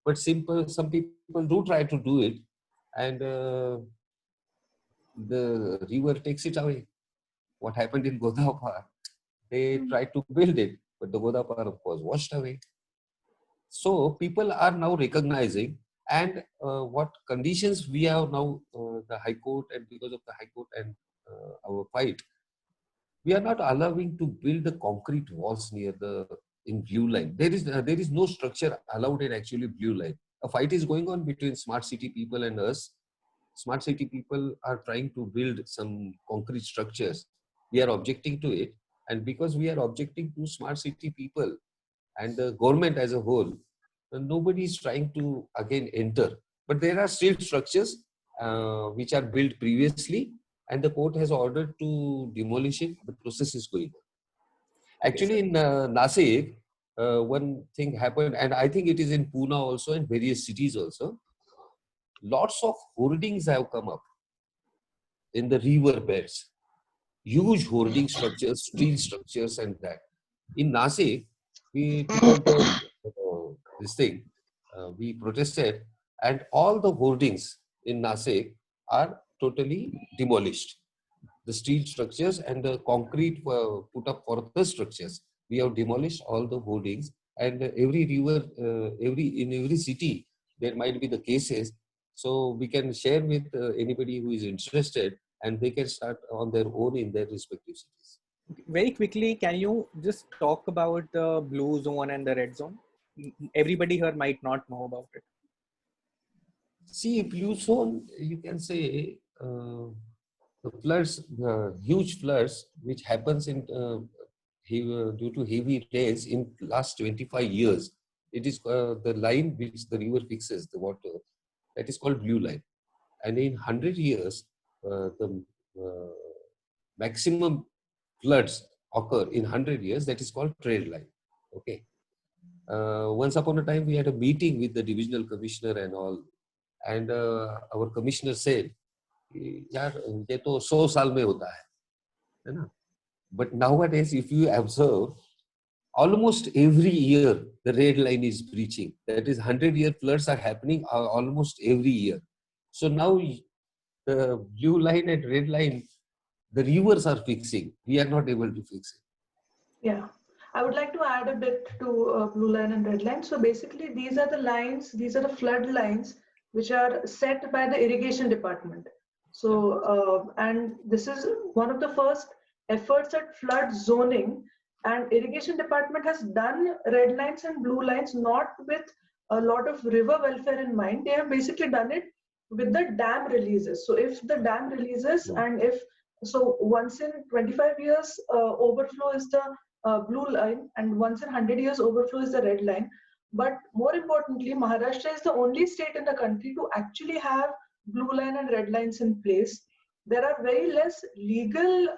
But some people do try to do it, and the river takes it away. What happened in Godapar? They tried to build it, but the Godapar was washed away. So people are now recognizing, and what conditions we have now, the High Court, and because of the High Court and our fight, we are not allowing to build the concrete walls in blue line. There is no structure allowed in actually blue line. A fight is going on between smart city people and us. Smart city people are trying to build some concrete structures. We are objecting to it, and because we are objecting to smart city people and the government as a whole, nobody is trying to again enter. But there are still structures which are built previously, and the court has ordered to demolish it. The process is going on. Actually, in Nasik, one thing happened, and I think it is in Pune also, and various cities also. Lots of hoardings have come up in the river beds. Huge hoarding structures, steel structures, and that. In Nasik, we took out this thing. We protested, and all the hoardings in Nasik are totally demolished. The steel structures and the concrete put up for the structures. We have demolished all the hoardings, and every river, in every city, there might be the cases. So we can share with anybody who is interested, and they can start on their own in their respective cities. Very quickly, can you just talk about the blue zone and the red zone? Everybody here might not know about it. See, blue zone, you can say the floods, the huge floods, which happens in due to heavy rains in last 25 years. It is the line which the river fixes the water. That is called blue line. And in 100 years, the maximum floods occur in 100 years. That is called trade line. Okay. Once upon a time, we had a meeting with the divisional commissioner and all. And our commissioner said, यार ये तो 100 साल में होता है ना? But nowadays, if you observe, almost every year the red line is breaching. That is, 100-year floods are happening almost every year. So now the blue line and red line, the rivers are fixing. We are not able to fix it. Yeah. I would like to add a bit to blue line and red line. So basically, these are the lines, these are the flood lines which are set by the irrigation department. So, and this is one of the first efforts at flood zoning, and irrigation department has done red lines and blue lines not with a lot of river welfare in mind. They have basically done it with the dam releases. So if the dam releases, and if so once in 25 years overflow is the blue line, and once in 100 years overflow is the red line. But more importantly, Maharashtra is the only state in the country to actually have blue line and red lines in place. There are very less legal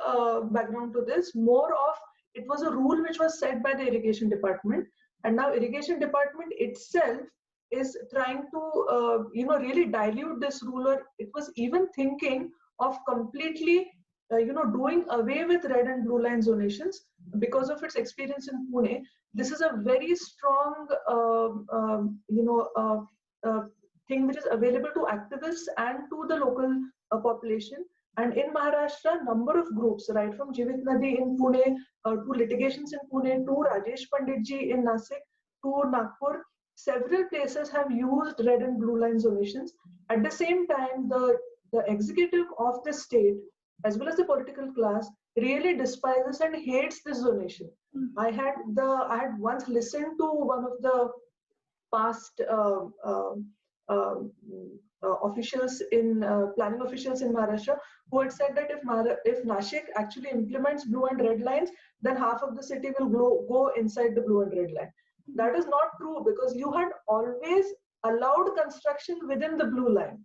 background to this, more of it was a rule which was set by the irrigation department, and now irrigation department itself is trying to really dilute this rule, or it was even thinking of completely doing away with red and blue line zonations because of its experience in Pune. This is a very strong thing which is available to activists and to the local population. And in Maharashtra, number of groups, right from Jeevit Nadi in Pune to litigations in Pune to Rajesh Panditji in Nasik to Nagpur, several places have used red and blue line zonations. At the same time, the executive of the state, as well as the political class, really despises and hates this zonation. I had once listened to one of the past officials in planning officials in Maharashtra who had said that if Nashik actually implements blue and red lines, then half of the city will go inside the blue and red line. That is not true, because you had always allowed construction within the blue line.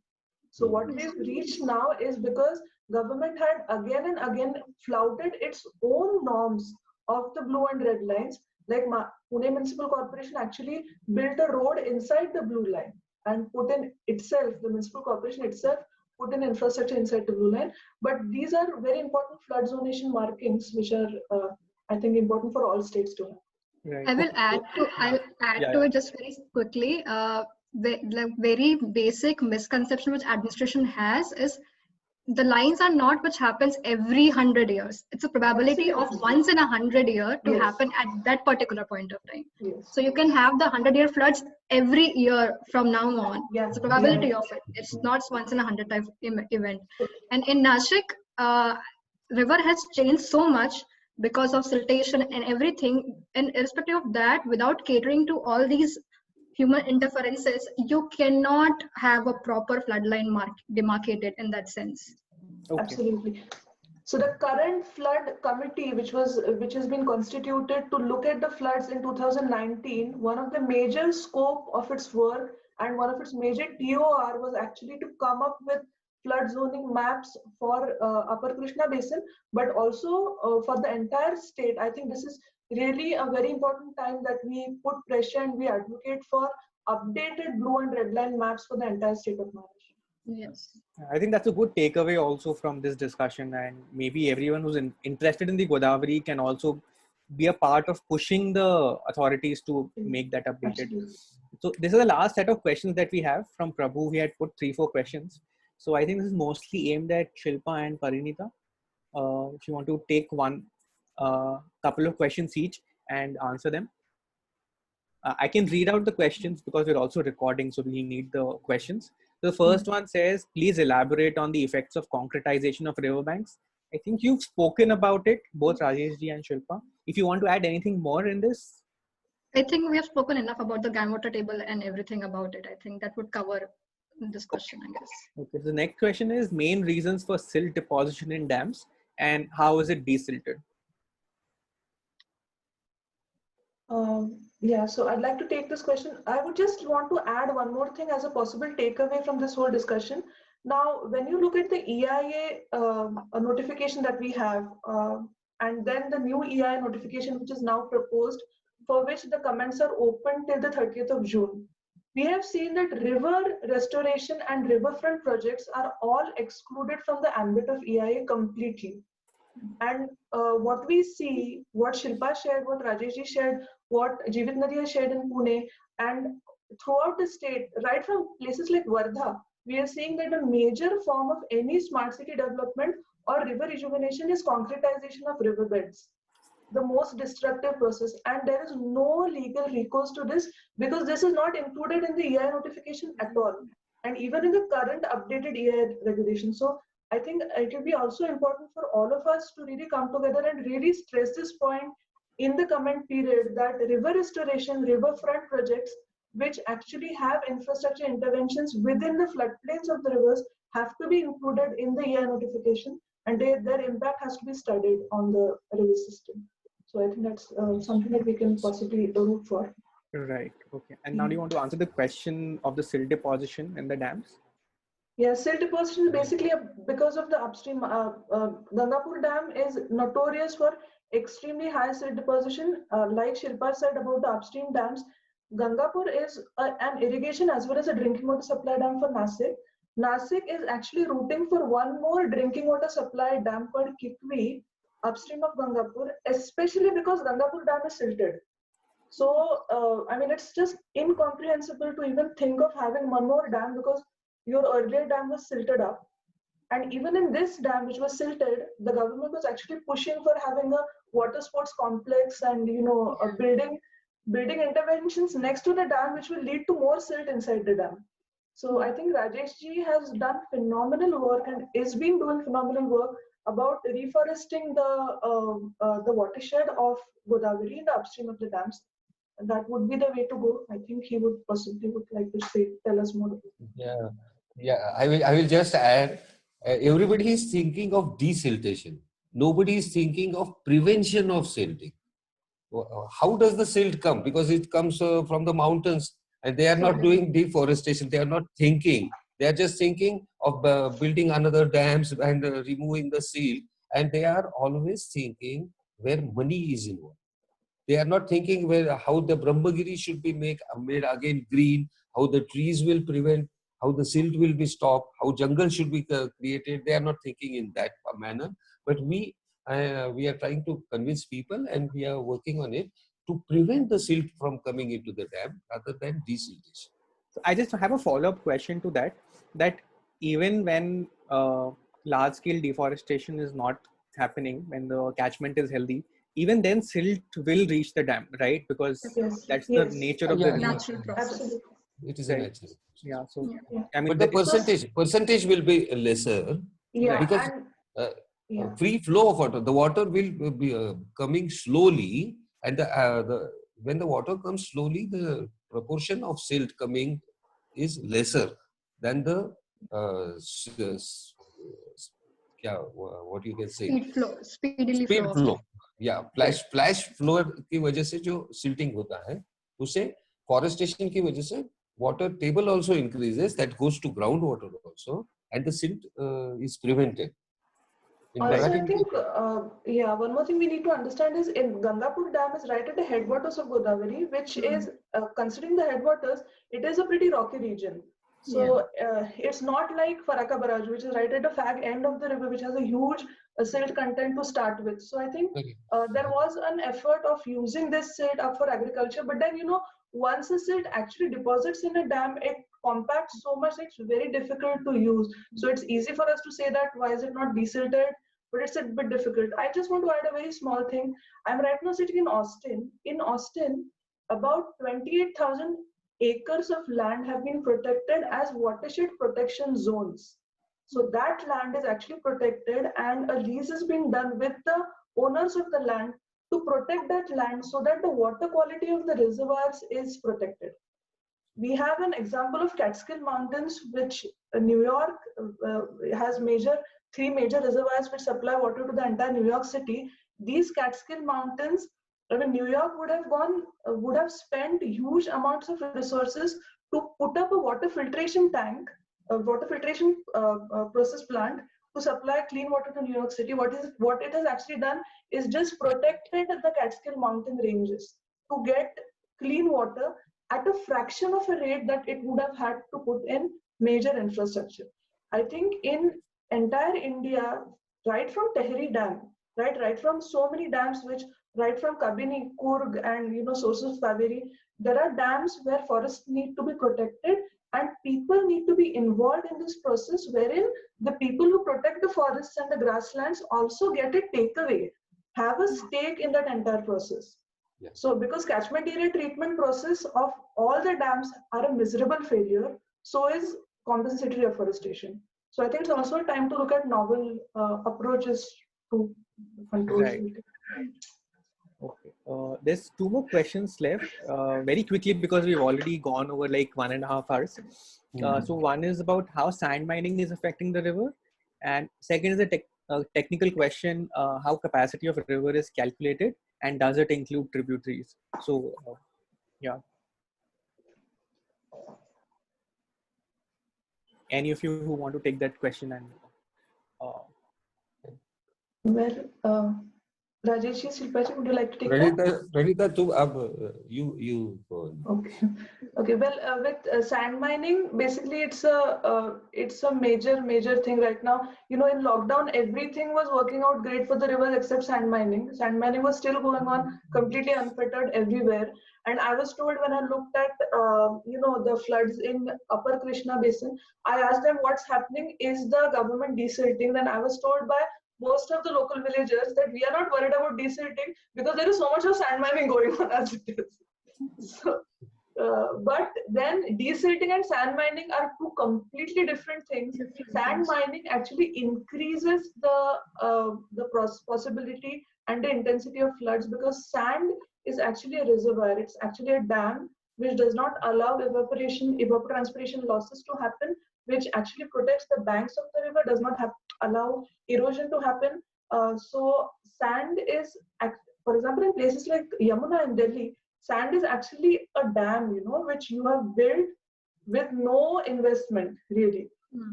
So what we've reached now is because government had again and again flouted its own norms of the blue and red lines. Like Pune Municipal Corporation actually built a road inside the blue line and put in itself, the municipal corporation itself put in infrastructure inside the blue line. But these are very important flood zonation markings, which are, I think, important for all states to have. Right. I'll add to it just very quickly. The very basic misconception which administration has is the lines are not which happens every 100 years. It's a probability of once in 100 years to happen at that particular point of time. So you can have the 100-year floods every year from now on. It's a probability of it. It's not once in 100 type event. And in Nashik, river has changed so much because of siltation and everything. And irrespective of that, without catering to all these human interferences, you cannot have a proper floodline demarcated in that sense. Okay. Absolutely. So the current flood committee, which has been constituted to look at the floods in 2019, one of the major scope of its work and one of its major TOR was actually to come up with flood zoning maps for Upper Krishna Basin, but also for the entire state. I think this is really a very important time that we put pressure and we advocate for updated blue and red line maps for the entire state of Maharashtra. Yes. I think that's a good takeaway also from this discussion, and maybe everyone who's interested in the Godavari can also be a part of pushing the authorities to make that updated. Absolutely. So this is the last set of questions that we have from Prabhu. We had put 3-4 questions. So I think this is mostly aimed at Shilpa and Parinita. If you want to take one couple of questions each and answer them. I can read out the questions because we're also recording, so we need the questions. The first one says, please elaborate on the effects of concretization of riverbanks. I think you've spoken about it, both Rajeshji and Shilpa. If you want to add anything more in this. I think we have spoken enough about the groundwater table and everything about it. I think that would cover this question, I guess. Okay, the next question is main reasons for silt deposition in dams and how is it desilted? Yeah, so I'd like to take this question. I would just want to add one more thing as a possible takeaway from this whole discussion. Now, when you look at the EIA notification that we have, and then the new EIA notification which is now proposed, for which the comments are open till the 30th of June, we have seen that river restoration and riverfront projects are all excluded from the ambit of EIA completely. And what we see, what Shilpa shared, what Rajeshji shared, what Jeevit Nadi has shared in Pune, and throughout the state, right from places like Wardha, we are seeing that a major form of any smart city development or river rejuvenation is concretization of riverbeds, the most destructive process. And there is no legal recourse to this because this is not included in the EIA notification at all, and even in the current updated EIA regulation. So I think it will be also important for all of us to really come together and really stress this point in the comment period, that river restoration, riverfront projects, which actually have infrastructure interventions within the floodplains of the rivers, have to be included in the EIA notification, and their impact has to be studied on the river system. So I think that's something that we can possibly root for. Right. Okay. And now do you want to answer the question of the silt deposition in the dams? Yeah, silt deposition is basically because of the upstream. Gangapur Dam is notorious for extremely high silt deposition. Like Shilpa said about the upstream dams, Gangapur is an irrigation as well as a drinking water supply dam for Nasik. Nasik is actually routing for one more drinking water supply dam called Kikvi upstream of Gangapur, especially because Gangapur dam is silted. So, I mean, it's just incomprehensible to even think of having one more dam because your earlier dam was silted up. And even in this dam, which was silted, the government was actually pushing for having a water sports complex and, building interventions next to the dam, which will lead to more silt inside the dam. So I think Rajesh ji has done phenomenal work and is been doing phenomenal work about reforesting the watershed of Godavari in the upstream of the dams. That would be the way to go. I think he would possibly would like to tell us more. Yeah, yeah. I will just add. Everybody is thinking of desiltation. Nobody is thinking of prevention of silting. How does the silt come? Because it comes from the mountains, and they are not doing deforestation. They are not thinking. They are just thinking of building another dams and removing the silt. And they are always thinking where money is involved. They are not thinking how the Brahmagiri should be made again green, how the trees will prevent, how the silt will be stopped, how jungle should be created. They are not thinking in that manner. But we are trying to convince people, and we are working on it to prevent the silt from coming into the dam rather than desiltation. So I just have a follow-up question to that. That even when large-scale deforestation is not happening, when the catchment is healthy, even then silt will reach the dam, right? Because that's the nature of the river. Natural process. Absolutely. It is a Right. natural. Yeah. So Yeah. I mean, But the percentage will be lesser. Yeah, Because free flow of water, the water will be coming slowly, and when the water comes slowly, the proportion of silt coming is lesser than the what you can say, Speedily speed flow. flow. Yeah, flash flow की वजह से जो silting होता है, उसे forestation की वजह से water table also increases, that goes to groundwater also, and the silt is prevented. Also, I think, one more thing we need to understand is in Gangapur Dam is right at the headwaters of Godavari, which is, considering the headwaters, it is a pretty rocky region. So it's not like Faraka Barrage, which is right at the fag end of the river, which has a huge silt content to start with. So I think there was an effort of using this silt up for agriculture, but then, once the silt actually deposits in a dam, it compacts so much, it's very difficult to use. So it's easy for us to say that why is it not desilted, but it's a bit difficult. I just want to add a very small thing. I'm right now sitting in Austin. In Austin, about 28,000 acres of land have been protected as watershed protection zones. So that land is actually protected, and a lease is being done with the owners of the land to protect that land so that the water quality of the reservoirs is protected. We have an example of Catskill Mountains, which New York has three major reservoirs which supply water to the entire New York City. These Catskill Mountains, I mean, New York would have spent huge amounts of resources to put up a water filtration tank, a water filtration process plant to supply clean water to New York City. What it has actually done is just protected the Catskill Mountain ranges to get clean water at a fraction of a rate that it would have had to put in major infrastructure. I think in entire India, right from Tehri Dam, right from so many dams, right from Kabini, Kurg, and sources of Kaveri, there are dams where forests need to be protected, and people need to be involved in this process, wherein the people who protect the forests and the grasslands also get a takeaway, have a stake in that entire process. So because catchment area treatment process of all the dams are a miserable failure, so is compensatory afforestation. So I think it's also a time to look at novel approaches to control. Right. Okay. There's two more questions left. Very quickly, because we've already gone over like 1.5 hours. So one is about how sand mining is affecting the river, and second is a technical question: how capacity of a river is calculated, and does it include tributaries? So, yeah. Any of you who want to take that question and Well, Rajesh, Shilpa, would you like to take that? Pranita, you go on. Okay. Okay. Well, with sand mining, basically it's a major thing right now. You know, in lockdown, everything was working out great for the rivers except sand mining. Sand mining was still going on, completely unfettered everywhere. And I was told when I looked at the floods in Upper Krishna Basin, I asked them what's happening. Is the government desilting? Then I was told by most of the local villagers that we are not worried about desilting because there is so much of sand mining going on as it is. So, but then desilting and sand mining are two completely different things. Sand mining actually increases the possibility and the intensity of floods because sand is actually a reservoir. It's actually a dam which does not allow evapotranspiration losses to happen, which actually protects the banks of the river, does not allow erosion to happen. So sand is, for example, in places like Yamuna in Delhi, sand is actually a dam, which you have built with no investment, really.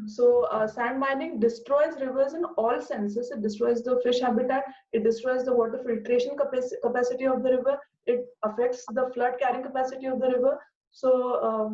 So sand mining destroys rivers in all senses. It destroys the fish habitat. It destroys the water filtration capacity of the river. It affects the flood carrying capacity of the river. So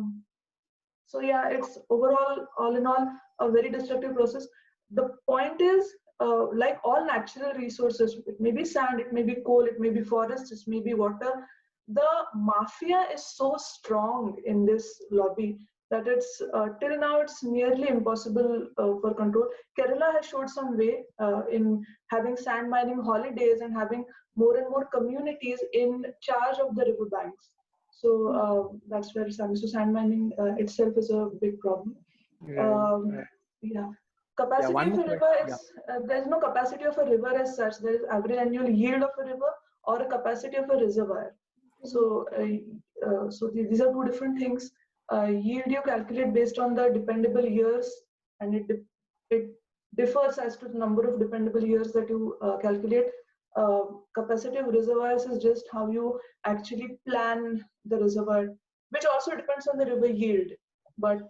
yeah, it's overall, all in all, a very destructive process. The point is, like all natural resources, it may be sand, it may be coal, it may be forests, it may be water. The mafia is so strong in this lobby that it's till now it's nearly impossible for control. Kerala has showed some way in having sand mining holidays and having more and more communities in charge of the river banks. So that's where sand mining itself is a big problem. Yeah. Capacity of a river is, there's no capacity of a river as such. There is average annual yield of a river or a capacity of a reservoir. So, these are two different things. Yield you calculate based on the dependable years, and it differs as to the number of dependable years that you calculate. Capacity of reservoirs is just how you actually plan the reservoir, which also depends on the river yield. But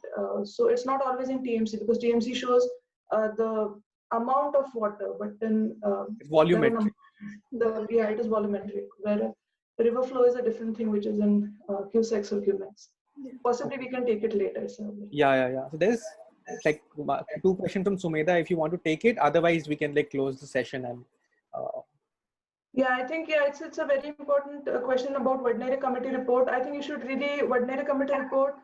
so it's not always in TMC because TMC shows the amount of water, but then it's volumetric. It is volumetric. Where river flow is a different thing, which is in Q-secs or Q-max. Possibly we can take it later. So. Yeah. So there's like two questions from Sumedha if you want to take it. Otherwise, we can like close the session and. Yeah, I think it's a very important question about Vadnere Committee report. I think you should read the Vadnere Committee report.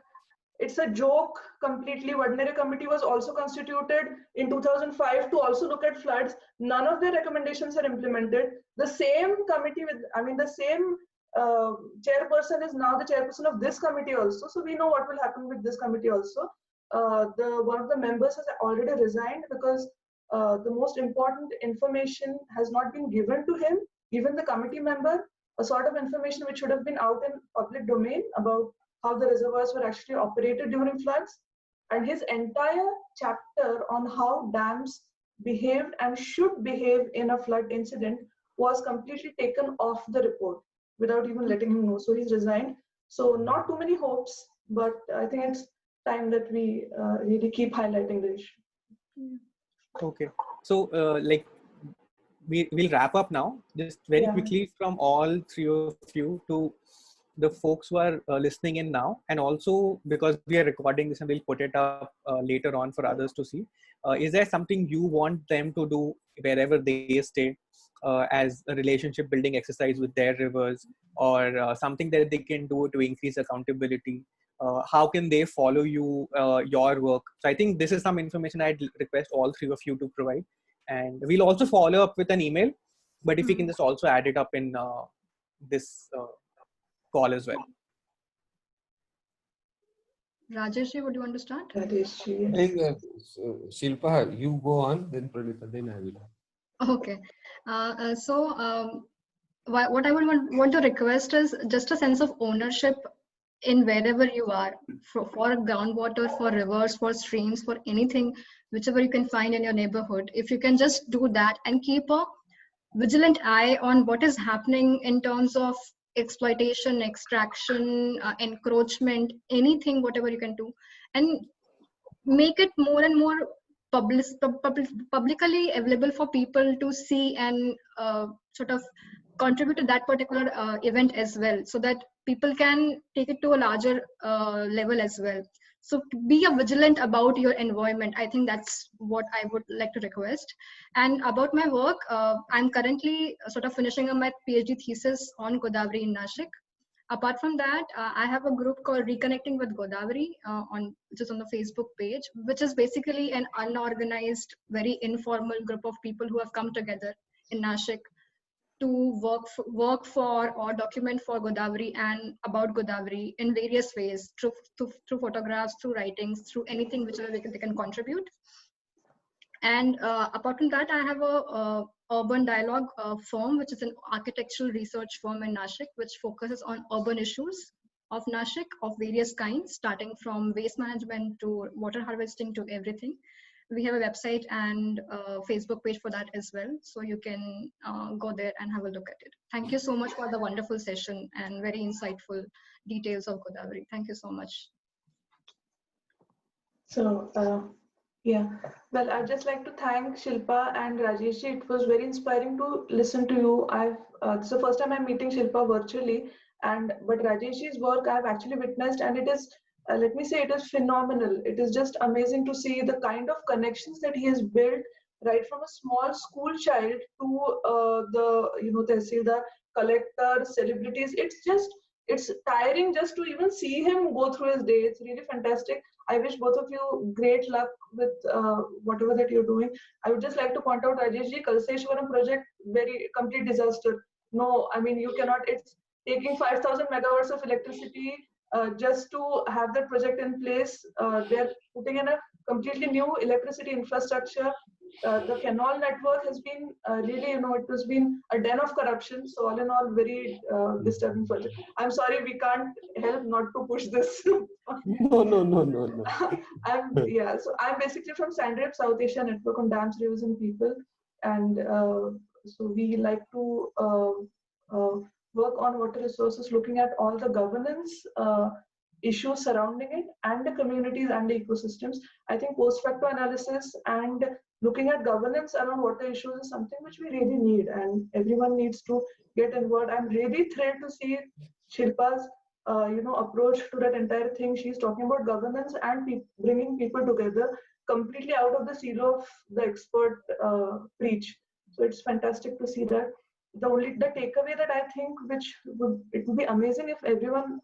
It's a joke completely. Vadnere Committee was also constituted in 2005 to also look at floods. None of their recommendations are implemented. The same committee the same chairperson is now the chairperson of this committee also. So we know what will happen with this committee also. One of the members has already resigned because the most important information has not been given to him, even the committee member, a sort of information which should have been out in public domain about how the reservoirs were actually operated during floods. And his entire chapter on how dams behaved and should behave in a flood incident was completely taken off the report without even letting him know. So he's resigned. So not too many hopes, but I think it's time that we really keep highlighting the issue. Okay. So we'll wrap up now. Just very quickly from all three of you to the folks who are listening in now, and also because we are recording this and we'll put it up later on for others to see. Is there something you want them to do wherever they stay as a relationship building exercise with their rivers, or something that they can do to increase accountability? How can they follow you, your work? So I think this is some information I'd request all three of you to provide. And we'll also follow up with an email, but if you can just also add it up in this call as well. Rajesh, would you want to start? Shilpa, you go on, then Pranita, then I will. Okay. What I would want to request is just a sense of ownership in wherever you are, for groundwater, for rivers, for streams, for anything, whichever you can find in your neighborhood. If you can just do that and keep a vigilant eye on what is happening in terms of exploitation, extraction, encroachment, anything, whatever you can do, and make it more and more publicly available for people to see and sort of contribute to that particular event as well, so that people can take it to a larger level as well. So be vigilant about your environment. I think that's what I would like to request. And about my work, I'm currently sort of finishing up my PhD thesis on Godavari in Nashik. Apart from that, I have a group called Reconnecting with Godavari which is on the Facebook page, which is basically an unorganized, very informal group of people who have come together in Nashik to work for or document for Godavari and about Godavari in various ways, through photographs, through writings, through anything whichever they can contribute. And apart from that, I have a urban dialogue firm, which is an architectural research firm in Nashik, which focuses on urban issues of Nashik of various kinds, starting from waste management to water harvesting to everything. We have a website and a Facebook page for that as well. So you can go there and have a look at it. Thank you so much for the wonderful session and very insightful details of Godavari. Thank you so much. So, yeah, well, I'd just like to thank Shilpa and Rajesh. It was very inspiring to listen to you. This is the first time I'm meeting Shilpa virtually, but Rajesh's work I've actually witnessed, and it is, let me say, it is phenomenal. It is just amazing to see the kind of connections that he has built, right from a small school child to the Tehsildar, collector, celebrities. It's tiring just to even see him go through his day. It's really fantastic. I wish both of you great luck with whatever that you're doing. I would just like to point out, Rajeshji, Kalseshwaram project, very complete disaster. No, I mean, you cannot, it's taking 5,000 megawatts of electricity just to have that project in place. They're putting in a completely new electricity infrastructure. The canal network has been really, it has been a den of corruption. So all in all, very disturbing project. I'm sorry, we can't help not to push this. No. So I'm basically from SANDREP, South Asia Network on Dams, Rivers and People. And so we like to work on water resources, looking at all the governance issues surrounding it and the communities and the ecosystems. I think post-facto analysis and looking at governance around water issues is something which we really need, and everyone needs to get involved. I'm really thrilled to see Shilpa's approach to that entire thing. She's talking about governance and bringing people together completely out of the silo of the expert preach. So it's fantastic to see that. The takeaway that I think it would be amazing if everyone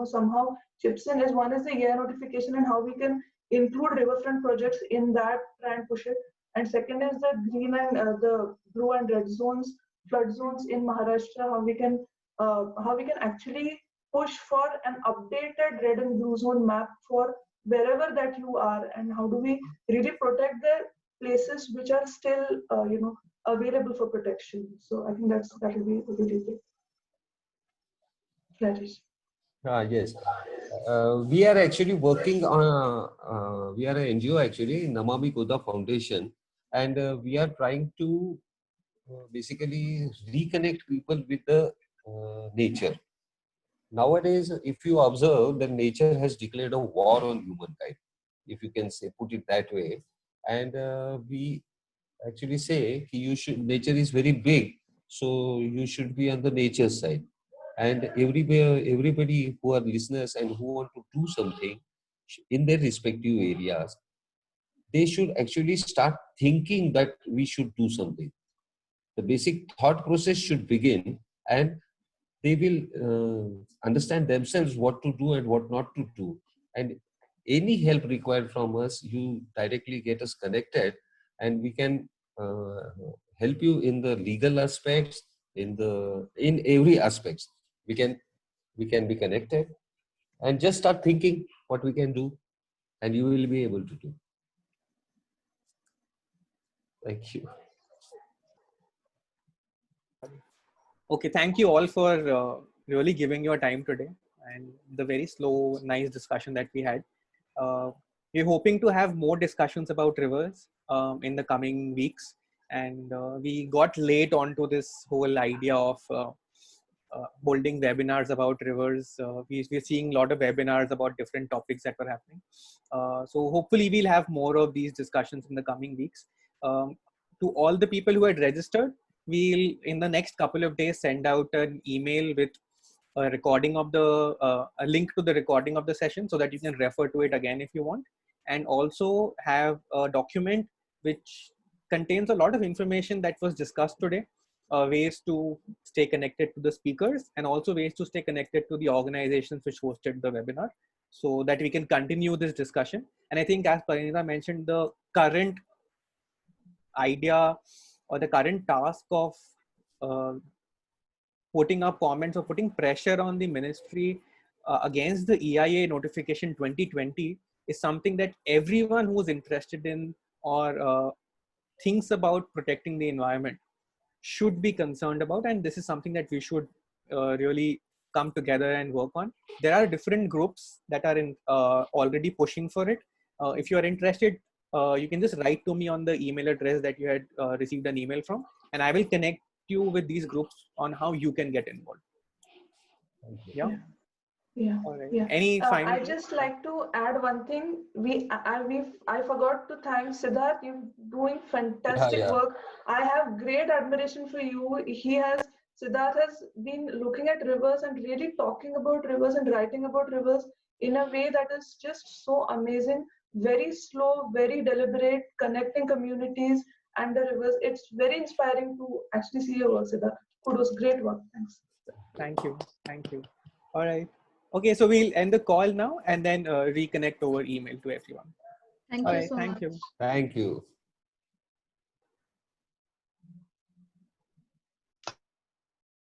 somehow chips in is, one is the EIA notification and how we can include riverfront projects in that, try and push it. And second is the green and the blue and red zones, flood zones in Maharashtra, how we can actually push for an updated red and blue zone map for wherever that you are, and how do we really protect the places which are still available for protection. So I think that will be really great. Rajesh. Yes. We are actually working on, we are an NGO actually, Namami Goda Foundation, and we are trying to basically reconnect people with the nature. Nowadays, if you observe, the nature has declared a war on humankind, if you can say, put it that way. And we actually say nature is very big, so you should be on the nature side. And everybody who are listeners and who want to do something in their respective areas, they should actually start thinking that we should do something. The basic thought process should begin, and they will understand themselves what to do and what not to do. And any help required from us, you directly get us connected, and we can help you in the legal aspects, in every aspects. We can be connected, and just start thinking what we can do, and you will be able to do. Thank you. Okay, thank you all for really giving your time today and the very slow, nice discussion that we had. We're hoping to have more discussions about rivers in the coming weeks. And we got late onto this whole idea of holding webinars about rivers. We're seeing a lot of webinars about different topics that were happening. So hopefully we'll have more of these discussions in the coming weeks. To all the people who had registered, we'll in the next couple of days send out an email with a recording of the a link to the recording of the session so that you can refer to it again if you want, and also have a document which contains a lot of information that was discussed today, ways to stay connected to the speakers and also ways to stay connected to the organizations which hosted the webinar so that we can continue this discussion. And I think as Parinita mentioned, the current idea or the current task of putting up comments or putting pressure on the ministry against the EIA notification 2020 is something that everyone who's interested in or thinks about protecting the environment should be concerned about, and this is something that we should really come together and work on. There are different groups that are already pushing for it. If you are interested, you can just write to me on the email address that you had received an email from, and I will connect you with these groups on how you can get involved. Yeah. Yeah. All right. Yeah. Any final? I just like to add one thing. I forgot to thank Siddharth. You're doing fantastic work. I have great admiration for you. Siddharth has been looking at rivers and really talking about rivers and writing about rivers in a way that is just so amazing. Very slow, very deliberate, connecting communities and the rivers. It's very inspiring to actually see your work, Siddharth. Kudos, great work. Thanks. Thank you. Thank you. All right. Okay, so we'll end the call now and then reconnect over email to everyone. Thank All you right. so Thank much. you. Thank you.